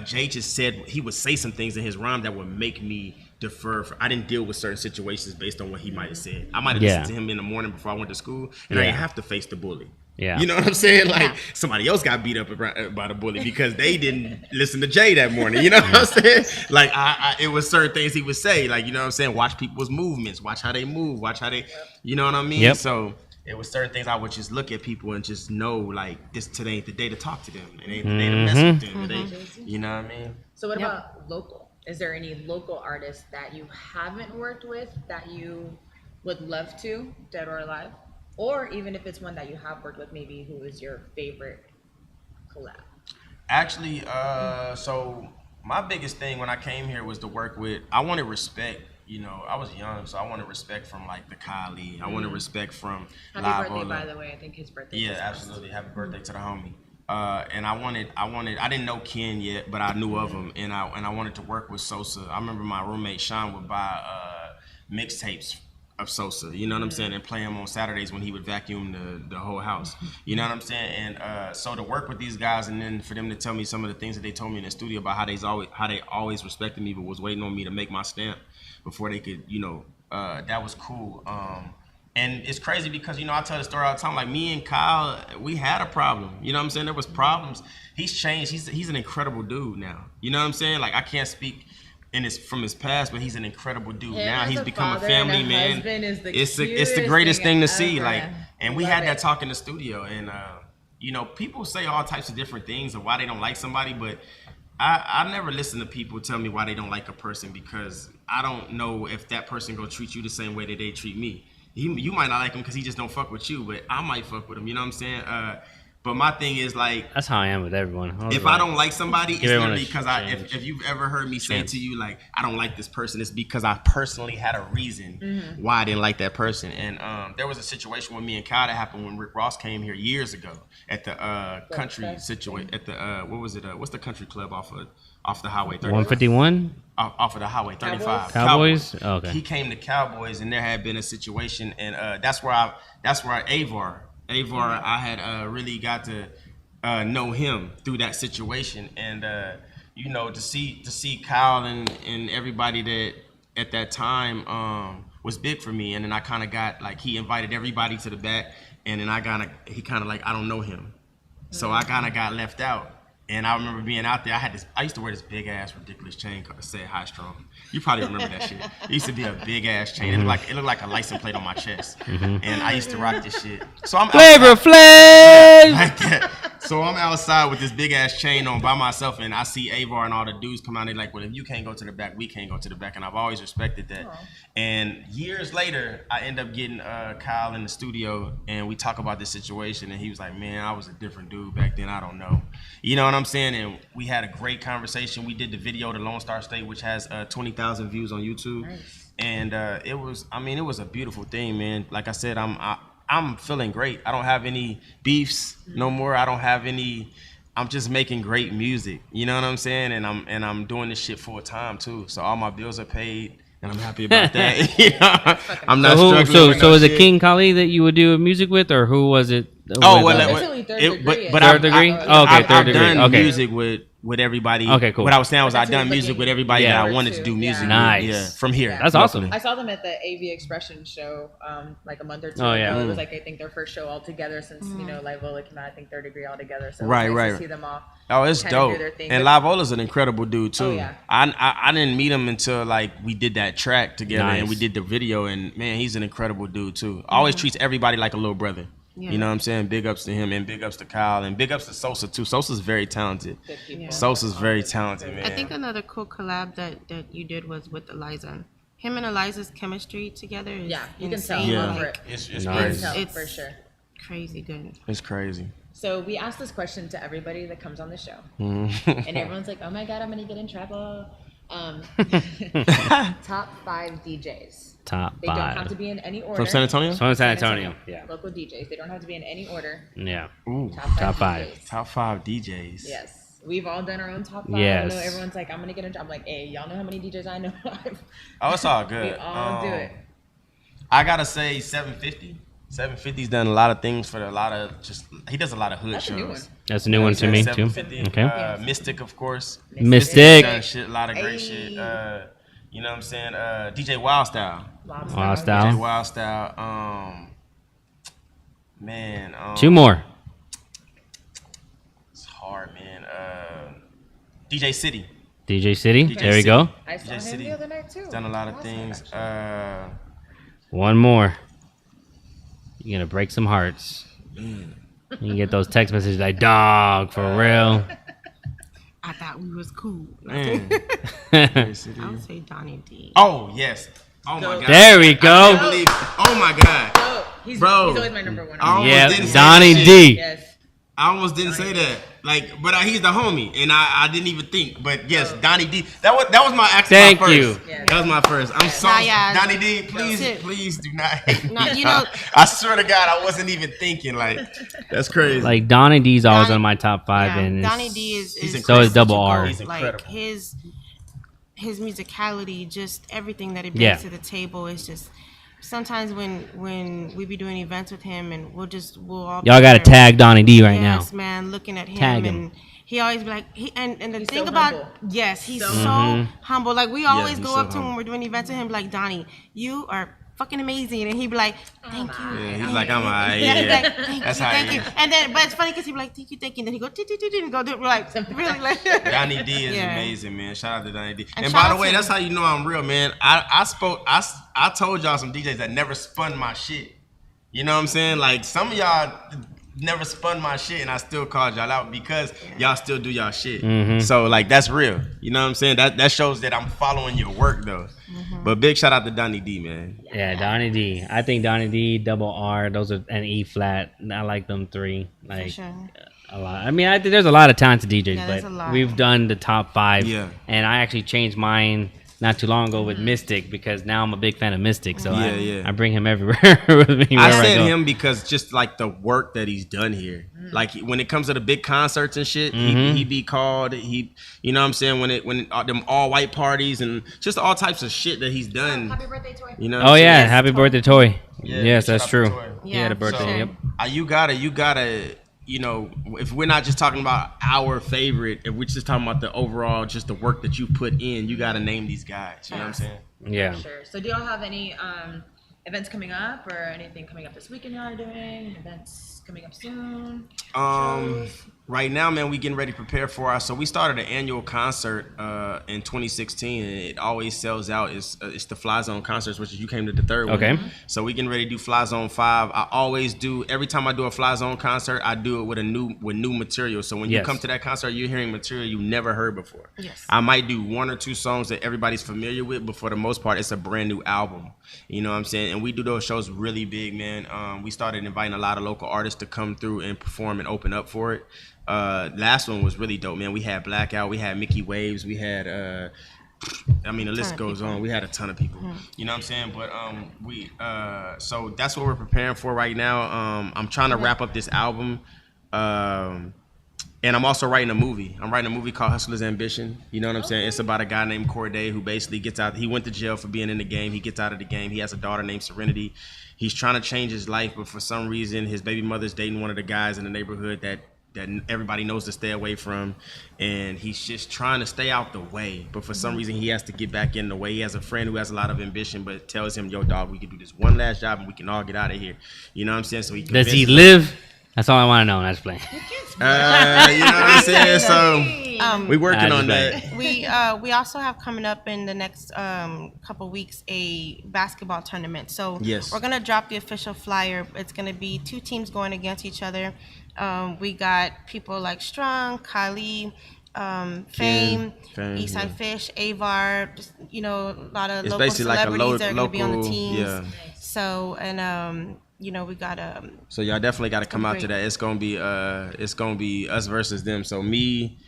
Jay just said he would say some things in his rhyme that would make me defer. I didn't deal with certain situations based on what he might have said. I might have listened to him in the morning before I went to school, and I didn't have to face the bully. Yeah. You know what I'm saying? Like somebody else got beat up by the bully because they didn't listen to Jay that morning. You know what I'm saying? Like it was certain things he would say. Like, you know what I'm saying? Watch people's movements. Watch how they move. Watch how they, you know what I mean? Yep. So it was certain things I would just look at people and just know like today ain't the day to talk to them. It ain't the day to mess with them. It ain't, you know what I mean? So what about local? Is there any local artists that you haven't worked with that you would love to, dead or alive? Or even if it's one that you have worked with, maybe who is your favorite collab? Actually, so my biggest thing when I came here was to work with, I wanted respect. You know, I was young, so I wanted respect from like the Kylie. I wanted respect from Happy birthday, by the way. I think his birthday. Yeah, absolutely. Happy birthday to the homie. And I didn't know Ken yet, but I knew of him, and I wanted to work with Sosa. I remember my roommate Sean would buy mixtapes of Sosa, you know what I'm saying, and play him on Saturdays when he would vacuum the whole house, you know what I'm saying. And so to work with these guys, and then for them to tell me some of the things that they told me in the studio about how they always respected me, but was waiting on me to make my stamp before they could, you know, that was cool. And it's crazy because, you know, I tell the story all the time, like me and Kyle, we had a problem. You know what I'm saying? There was problems. He's changed. He's an incredible dude now. You know what I'm saying? Like I can't speak from his past, but he's an incredible dude. Now he's become a family man. It's the greatest thing to see. Like, and we had that talk in the studio, and you know, people say all types of different things of why they don't like somebody, but I never listen to people tell me why they don't like a person, because I don't know if that person gonna treat you the same way that they treat me. You might not like him because he just don't fuck with you, but I might fuck with him. You know what I'm saying? But my thing is like, that's how I am with everyone. If I don't like somebody, it's literally because if you've ever heard me say to you like I don't like this person, it's because I personally had a reason why I didn't like that person. And there was a situation with me and Kyle that happened when Rick Ross came here years ago at the country situation at the what was it? What's the country club off the highway? 151. Off of the highway 35. Cowboys? Oh, okay. He came to Cowboys, and there had been a situation, and that's where Avar, I had really got to know him through that situation, and you know, to see Kyle and everybody that at that time was big for me. And then I kind of got like, he invited everybody to the back, and then he kind of like, I don't know him, so I kind of got left out. And I remember being out there. I used to wear this big ass ridiculous chain called said High Strung. You probably remember that shit. It used to be a big ass chain. It looked like a license plate on my chest. And I used to rock this shit. So I'm Flavor Flav. like that. So I'm outside with this big ass chain on by myself, and I see Avar and all the dudes come out. And they're like, "Well, if you can't go to the back, we can't go to the back." And I've always respected that. Aww. And years later, I end up getting Kyle in the studio, and we talk about this situation. And he was like, "Man, I was a different dude back then. I don't know." You know what I'm saying? And we had a great conversation. We did the video, the Lone Star State, which has 20,000 views on YouTube. Nice. And it was a beautiful thing, man. Like I said, I'm feeling great. I don't have any beefs no more. I don't have any. I'm just making great music. You know what I'm saying? And I'm doing this shit full time too. So all my bills are paid, and I'm happy about that. You know? I'm not struggling. So is it King Kali that you would do music with, or who was it? Oh, well, third degree. I've done music with everybody. Okay, cool. What I was saying was I've done music with everybody that I wanted to do music nice. with. Yeah, from here. That's awesome. I saw them at the AV Expression show like a month or two ago. It was like I think their first show all together since Live Ola came out. I think Third Degree all together. So right. To see them all. Oh, it's dope. And Live Ola's an incredible dude too. Oh, yeah. I didn't meet him until like we did that track together and we did the video, and man, he's an incredible dude too. Always treats everybody like a little brother. Yeah. You know what I'm saying? Big ups to him, and big ups to Kyle, and big ups to Sosa too. Sosa's very talented. Yeah. Sosa's very talented, man. I think another cool collab that you did was with Eliza. Him and Eliza's chemistry together is you can tell. Yeah, it's nice. crazy. It's for sure. Crazy good. It's crazy. So we ask this question to everybody that comes on the show, and everyone's like, "Oh my god, I'm gonna get in trouble." Top 5 DJs. Top 5. They don't have to be in any order. From San Antonio? From San Antonio. Yeah. Local DJs. They don't have to be in any order. Yeah. Ooh. Top 5. DJs. Top 5 DJs. Yes. We've all done our own top 5. Yes. I know everyone's like, I'm going to get in. I'm like, hey, y'all know how many DJs I know? Oh, it's all good. We all do it. I got to say 750. 750's done a lot of things for he does a lot of hood That's shows. A new one. That's a new one to me too. Okay. Mystic, of course. Mystic. Done shit, a lot of great shit. You know what I'm saying? DJ Wild Style. Wild Style. DJ Wild Style. Man. 2 more. It's hard, man. DJ City. DJ City. There we go. I saw him the other night too. He's done a lot of things. 1 more. You're gonna break some hearts. You can get those text messages like, "Dog, for real." I thought we was cool. I would say Donnie D. Oh yes. Oh my god. There we go. I can't believe. Oh my god. Oh, he's always my number 1. Donnie D. Yes. I almost didn't say that. But he's the homie, and I didn't even think. But yes, Donnie D. That was my actually Thank my first. you. Yeah. That was my first. I'm sorry, Donnie D. Please do not. I swear to God, I wasn't even thinking. Like that's crazy. Like Donnie D's always on my top 5, and Donnie D is so is Double R. He's incredible. Like his musicality, just everything that he brings to the table is just. Sometimes when we be doing events with him, and we'll all y'all gotta tag Donnie D right now. Yes, man, looking at him, Tag him. and he always be like, and the he's thing so about humble. he's so humble. Like we always he's go so up to him humble. when we're doing events with him, like Donnie, you are fucking amazing, and he'd be like, thank you. Yeah, he's like, I'm alright. Yeah, he'd be Yeah. like, thank you. And then, but it's funny because he'd be like, thank you, and then he go, and go do it. We're like, really, like. Donnie D is amazing, man. Shout out to Donnie D. And shout by out the way, to that's how you know I'm real, man. I told y'all some DJs that never spun my shit. You know what I'm saying? Like some of y'all never spun my shit, and I still called y'all out because y'all still do y'all shit. So like that's real. You know what I'm saying? That shows that I'm following your work though. But big shout out to Donnie D, man. Yeah, Donnie D. I think Donnie D, Double R, those are an E flat. I like them 3. Like sure. a lot. I mean, I think there's a lot of talented DJs, Yeah, there's a but lot. we've done the top 5. Yeah. And I actually changed mine not too long ago with Mystic because now I'm a big fan of Mystic. So I bring him everywhere with me. I wherever said go. him because just like the work that he's done here. Like when it comes to the big concerts and shit, he be called. You know what I'm saying? When them all white parties and just all types of shit that he's done. Happy birthday, Toy. You know? Oh yeah, happy birthday, Toy. Yeah, yes, shout that's out to true. Toy. He had a birthday. So, Yep. You gotta. You know, if we're not just talking about our favorite, if we're just talking about the overall, just the work that you put in, you got to name these guys. You know what I'm saying? Yeah. Sure. So do y'all have any events coming up or anything coming up this weekend y'all are doing? Events coming up soon? Right now, man, we getting ready to prepare for our. So we started an annual concert in 2016, and it always sells out. It's the Fly Zone concerts, which is you came to the third one. Okay. So we getting ready to do Fly Zone 5. I always do, every time I do a Fly Zone concert, I do it with new material. So when you come to that concert, you're hearing material you never heard before. Yes. I might do 1 or 2 songs that everybody's familiar with, but for the most part, it's a brand new album. You know what I'm saying? And we do those shows really big, man. We started inviting a lot of local artists to come through and perform and open up for it. Last one was really dope, man. We had Blackout, we had Mickey Waves, we had the list goes on. We had a ton of people. You know what I'm saying? But so that's what we're preparing for right now. I'm trying to wrap up this album. And I'm also writing a movie. I'm writing a movie called Hustler's Ambition. You know what I'm saying? It's about a guy named Corday who basically gets out. He went to jail for being in the game. He gets out of the game. He has a daughter named Serenity. He's trying to change his life, but for some reason, his baby mother's dating one of the guys in the neighborhood that everybody knows to stay away from. And he's just trying to stay out the way. But for some reason, he has to get back in the way. He has a friend who has a lot of ambition, but tells him, yo, dog, we can do this one last job and we can all get out of here. You know what I'm saying? So Does he live? That's all I want to know. That's playing. You know what I'm saying? So we working on that. We also have coming up in the next couple weeks a basketball tournament. So we're gonna drop the official flyer. It's gonna be 2 teams going against each other. We got people like Strung, Kylie, Fame, Eastside Fish, Avar. Just, a lot of local celebrities that are gonna be on the teams. Yeah. So we got So y'all definitely got to come out to that. It's gonna be us versus them. So me,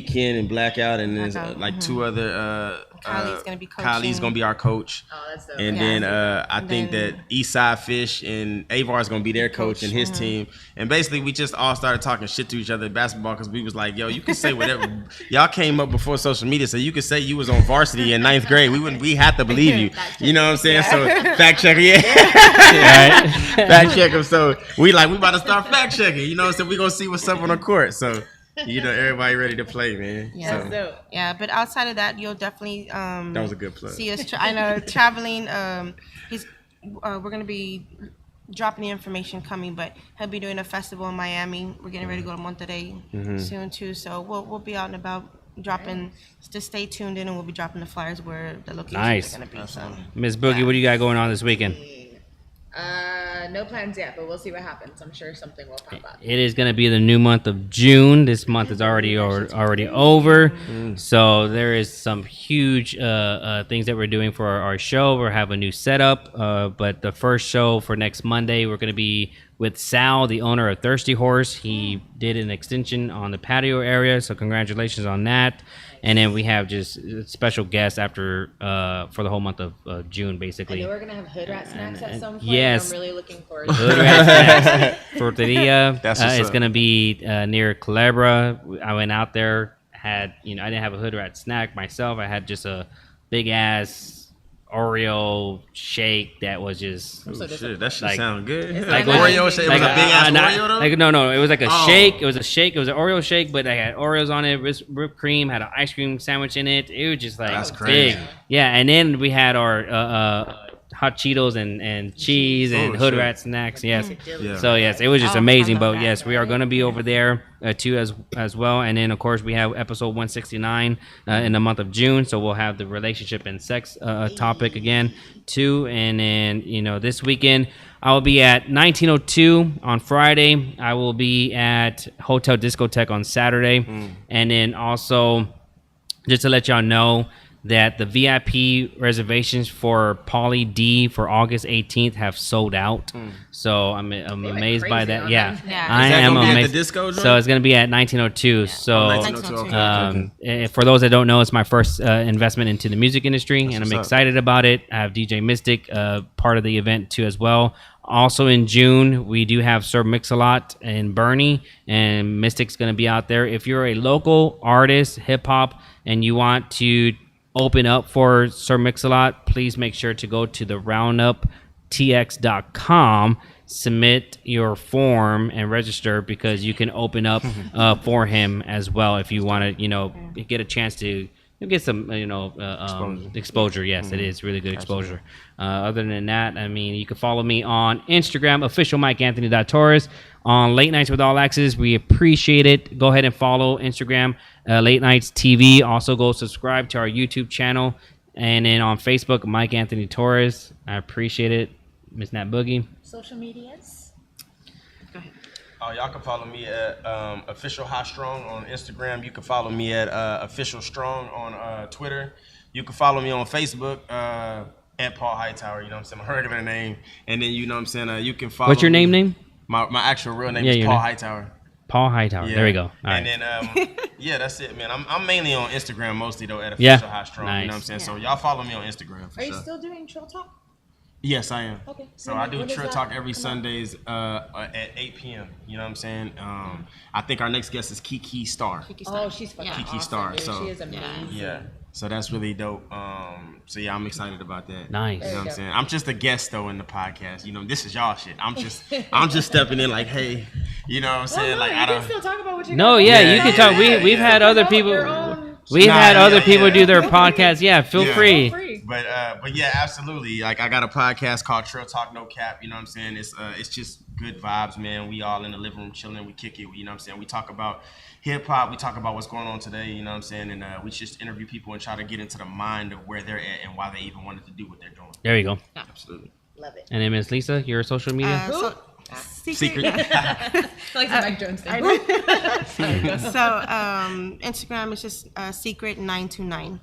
Ken, and Blackout, and then like 2 other. Kylie's gonna be coaching. Kylie's gonna be our coach. Oh, that's dope. And then I think that Eastside Fish and Avar is gonna be their coach and his team. And basically, we just all started talking shit to each other in basketball because we was like, yo, you can say whatever. Y'all came up before social media, so you could say you was on varsity in 9th grade. We had to believe you. You know what I'm saying? So fact check fact check them. So we about to start fact checking. You know what I'm saying? We gonna see what's up on the court. So. Everybody ready to play, man. Yeah, so. But outside of that, you'll definitely that was a good plug. See us. I know traveling. We're gonna be dropping the information coming, but he'll be doing a festival in Miami. We're getting ready to go to Monterrey soon too. So we'll be out and about dropping. Just stay tuned in, and we'll be dropping the flyers where the locations are gonna be. So, Ms. Boogie, what do you got going on this weekend? No plans yet, but we'll see what happens. I'm sure something will pop up. It is going to be the new month of June. This month is already over. So there is some huge things that we're doing for our show. We'll have a new setup. But the first show for next Monday, we're going to be with Sal, the owner of Thirsty Horse. He did an extension on the patio area, so congratulations on that. And then we have just special guests after for the whole month of June, basically. I know we're gonna have hood rat snacks at some point. Yes, I'm really looking forward to hood rat snacks. Tortilla. It's going to be near Culebra. I went out there. I didn't have a hood rat snack myself. I had just a big ass Oreo shake that was just that shit sound good. Like Oreo shake, like a big ass Oreo though? No, it was like a shake. It was a shake. It was an Oreo shake, but I had Oreos on it, whipped cream, had an ice cream sandwich in it. It was just like that's crazy. Big. Yeah, and then we had our hot Cheetos and cheese and hood rat snacks. Yes. So yes, it was just amazing. But yes, we are going to be over there too as well. And then of course we have episode 169 in the month of June. So we'll have the relationship and sex topic again too. And then this weekend I will be at 1902 on Friday. I will be at Hotel Discotheque on Saturday. And then also just to let y'all know that the VIP reservations for Pauly D for August 18th have sold out. So I'm amazed by that. Yeah. I am amazed. At the disco joint? So it's going to be at 1902. So 1902. For those that don't know, it's my first investment into the music industry, and I'm excited about it. I have DJ Mystic part of the event too as well. Also in June, we do have Sir Mix-a-Lot in Bernie, and Mystic's going to be out there. If you're a local artist, hip-hop, and you want to open up for Sir Mix-a-Lot, please make sure to go to the rounduptx.com, submit your form and register, because you can open up for him as well if you want to, get a chance to get some, exposure. Yes, it is really good exposure. Other than that, I mean, you can follow me on Instagram, official MikeAnthony.Torres. On Late Nights with All Access, we appreciate it. Go ahead and follow Instagram, Late Nights TV. Also, go subscribe to our YouTube channel. And then on Facebook, Mike Anthony Torres. I appreciate it. Miss Nat Boogie. Social medias. Go ahead. Y'all can follow me at official Hot Strong on Instagram. You can follow me at official Strong on Twitter. You can follow me on Facebook at Paul Hightower. You know what I'm saying? My regular name. And then you know what I'm saying. You can follow. What's your name? My actual real name is Paul name. Hightower. Paul Hightower. Yeah. There we go. All and right. then yeah, that's it, man. I'm mainly on Instagram mostly though at official Hot Strong. Nice. You know what I'm saying? Yeah. So y'all follow me on Instagram for Are you sure. still doing Trill Talk? Yes, I am. Okay. So When- I do when does Trill that Talk every come out? Sundays at 8 p.m. You know what I'm saying? I think our next guest is Kiki Star. Oh, she's fucking Kiki awesome, Star, dude. so- She is amazing. Yeah. So that's really dope. So yeah, I'm excited about that. Nice. You know what I'm dope. saying? I'm just a guest though in the podcast. You know, this is y'all shit. I'm just stepping in like, hey, you know what I'm saying? Well, like no, I you can don't. still talk about what you're No, gonna yeah, do. you can talk. We've had other people. We've had other people do their podcast. Yeah, feel Yeah. free. Free. But yeah, absolutely. Like I got a podcast called Trill Talk No Cap. You know what I'm saying? It's just good vibes, man. We all in the living room chilling. We kick it. You know what I'm saying? We talk about hip hop. We talk about what's going on today. You know what I'm saying? And we just interview people and try to get into the mind of where they're at and why they even wanted to do what they're doing. There you go. Absolutely. Love it. And then Miss Lisa, your social media. So, Secret. Like Mike Jones thing. So Instagram is just secret929,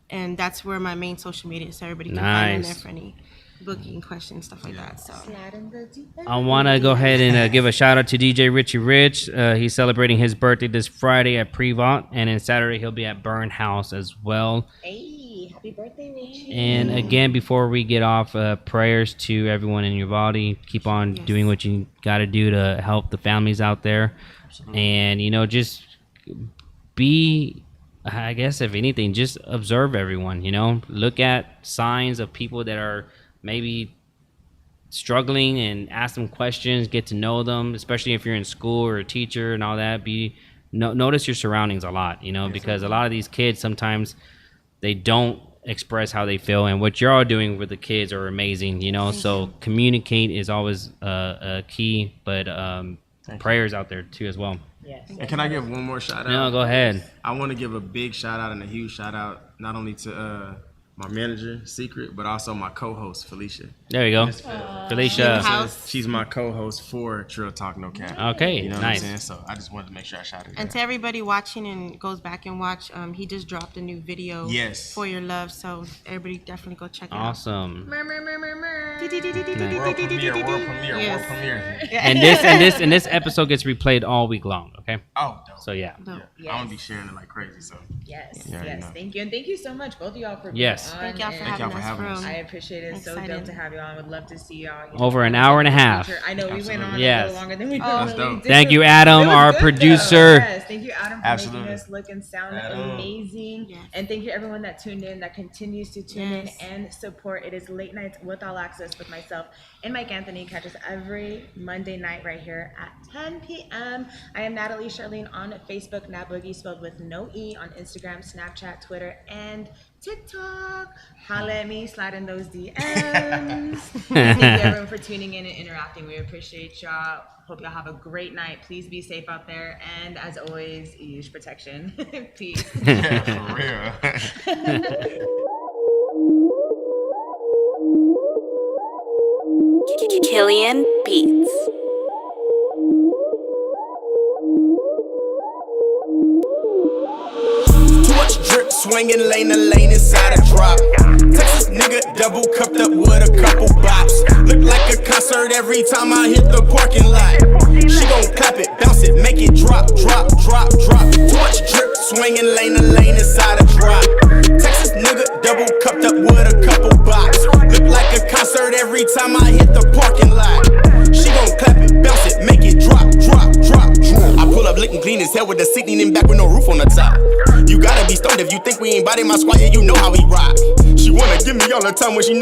and that's where my main social media is. So everybody can find in there Nice. for any booking questions, stuff like that. So Slide in the DM. I want to go ahead and give a shout out to DJ Richie Rich. He's celebrating his birthday this Friday at Prevent, and then Saturday he'll be at Burn House as well. Hey, happy birthday, Richie. And again, before we get off, prayers to everyone in Uvalde. Keep on doing what you got to do to help the families out there. And, you know, just be, I guess, if anything, just observe everyone, you know. Look at signs of people that are maybe struggling and ask them questions, get to know them, especially if you're in school or a teacher and all that. Notice your surroundings a lot, you know, because a lot of these kids sometimes they don't express how they feel, and what you're all doing with the kids are amazing, you know. So communicate is always a key, but prayers out there too as well. Yes. And can I give one more shout out? No, go ahead. I want to give a big shout out and a huge shout out not only to my manager, Secret, but also my co-host, Felicia. There you go. Felicia. House. She's my co-host for Trill Talk No Cap. Okay, You know nice. what I'm saying? So I just wanted to make sure I shouted her And out. to everybody watching and goes back and watch, he just dropped a new video Yes. for your love. So everybody definitely go check it Awesome. Murr, murr, murr, murr, murr. out. World premiere, Yes. world premiere. And this episode gets replayed all week long. Okay. Oh, dope. So yeah. Dope. Yeah. I'm gonna be sharing it like crazy. So Yes, Yeah, you yes. know. Thank you. And thank you so much, both of y'all, for being Yes. on. Thank y'all for and Thank y'all having for us. having for us. I appreciate it. It's so dope Excited. to have you on. Would love to see y'all. you Over know, an hour and a in the half. future. I know we went on Absolutely. Yes. a little longer than we That's normally dope. do. Thank you, Adam, It was our good, producer. though. Yes, thank you, Adam, for Absolutely. making us look and sound Adam. amazing. Yes. And thank you, everyone that tuned in, that continues to tune Yes. in and support. It is Late Nights with All Access with myself and Mike Anthony. Catch us every Monday night right here at 10 p.m. I am Natalie Charlene on Facebook, Nat Boogie spelled with no E, on Instagram, Snapchat, Twitter, and TikTok. Holla at me, slide in those DMs. Thank you everyone for tuning in and interacting. We appreciate y'all. Hope y'all have a great night. Please be safe out there. And as always, use protection. Peace. for real. Killian Beats. Too much drip, swinging lane to lane inside a drop. Texas nigga double cupped up with a couple bops. Look like a concert every time I hit the parking lot. She gon' clap it, bounce it, make it drop, drop, drop, drop. Too much drip, swinging lane to lane inside a drop. Texas nigga double cupped up with a couple bops. Look like a concert every time I hit the parking lot. She gon' clap it, bounce it, make it drop, drop, drop, drop. I pull up looking clean as hell with the seat leaning back with no roof on the top. You gotta be stoned if you think we ain't body my squad, yeah, you know how we rock. She wanna give me all the time when she know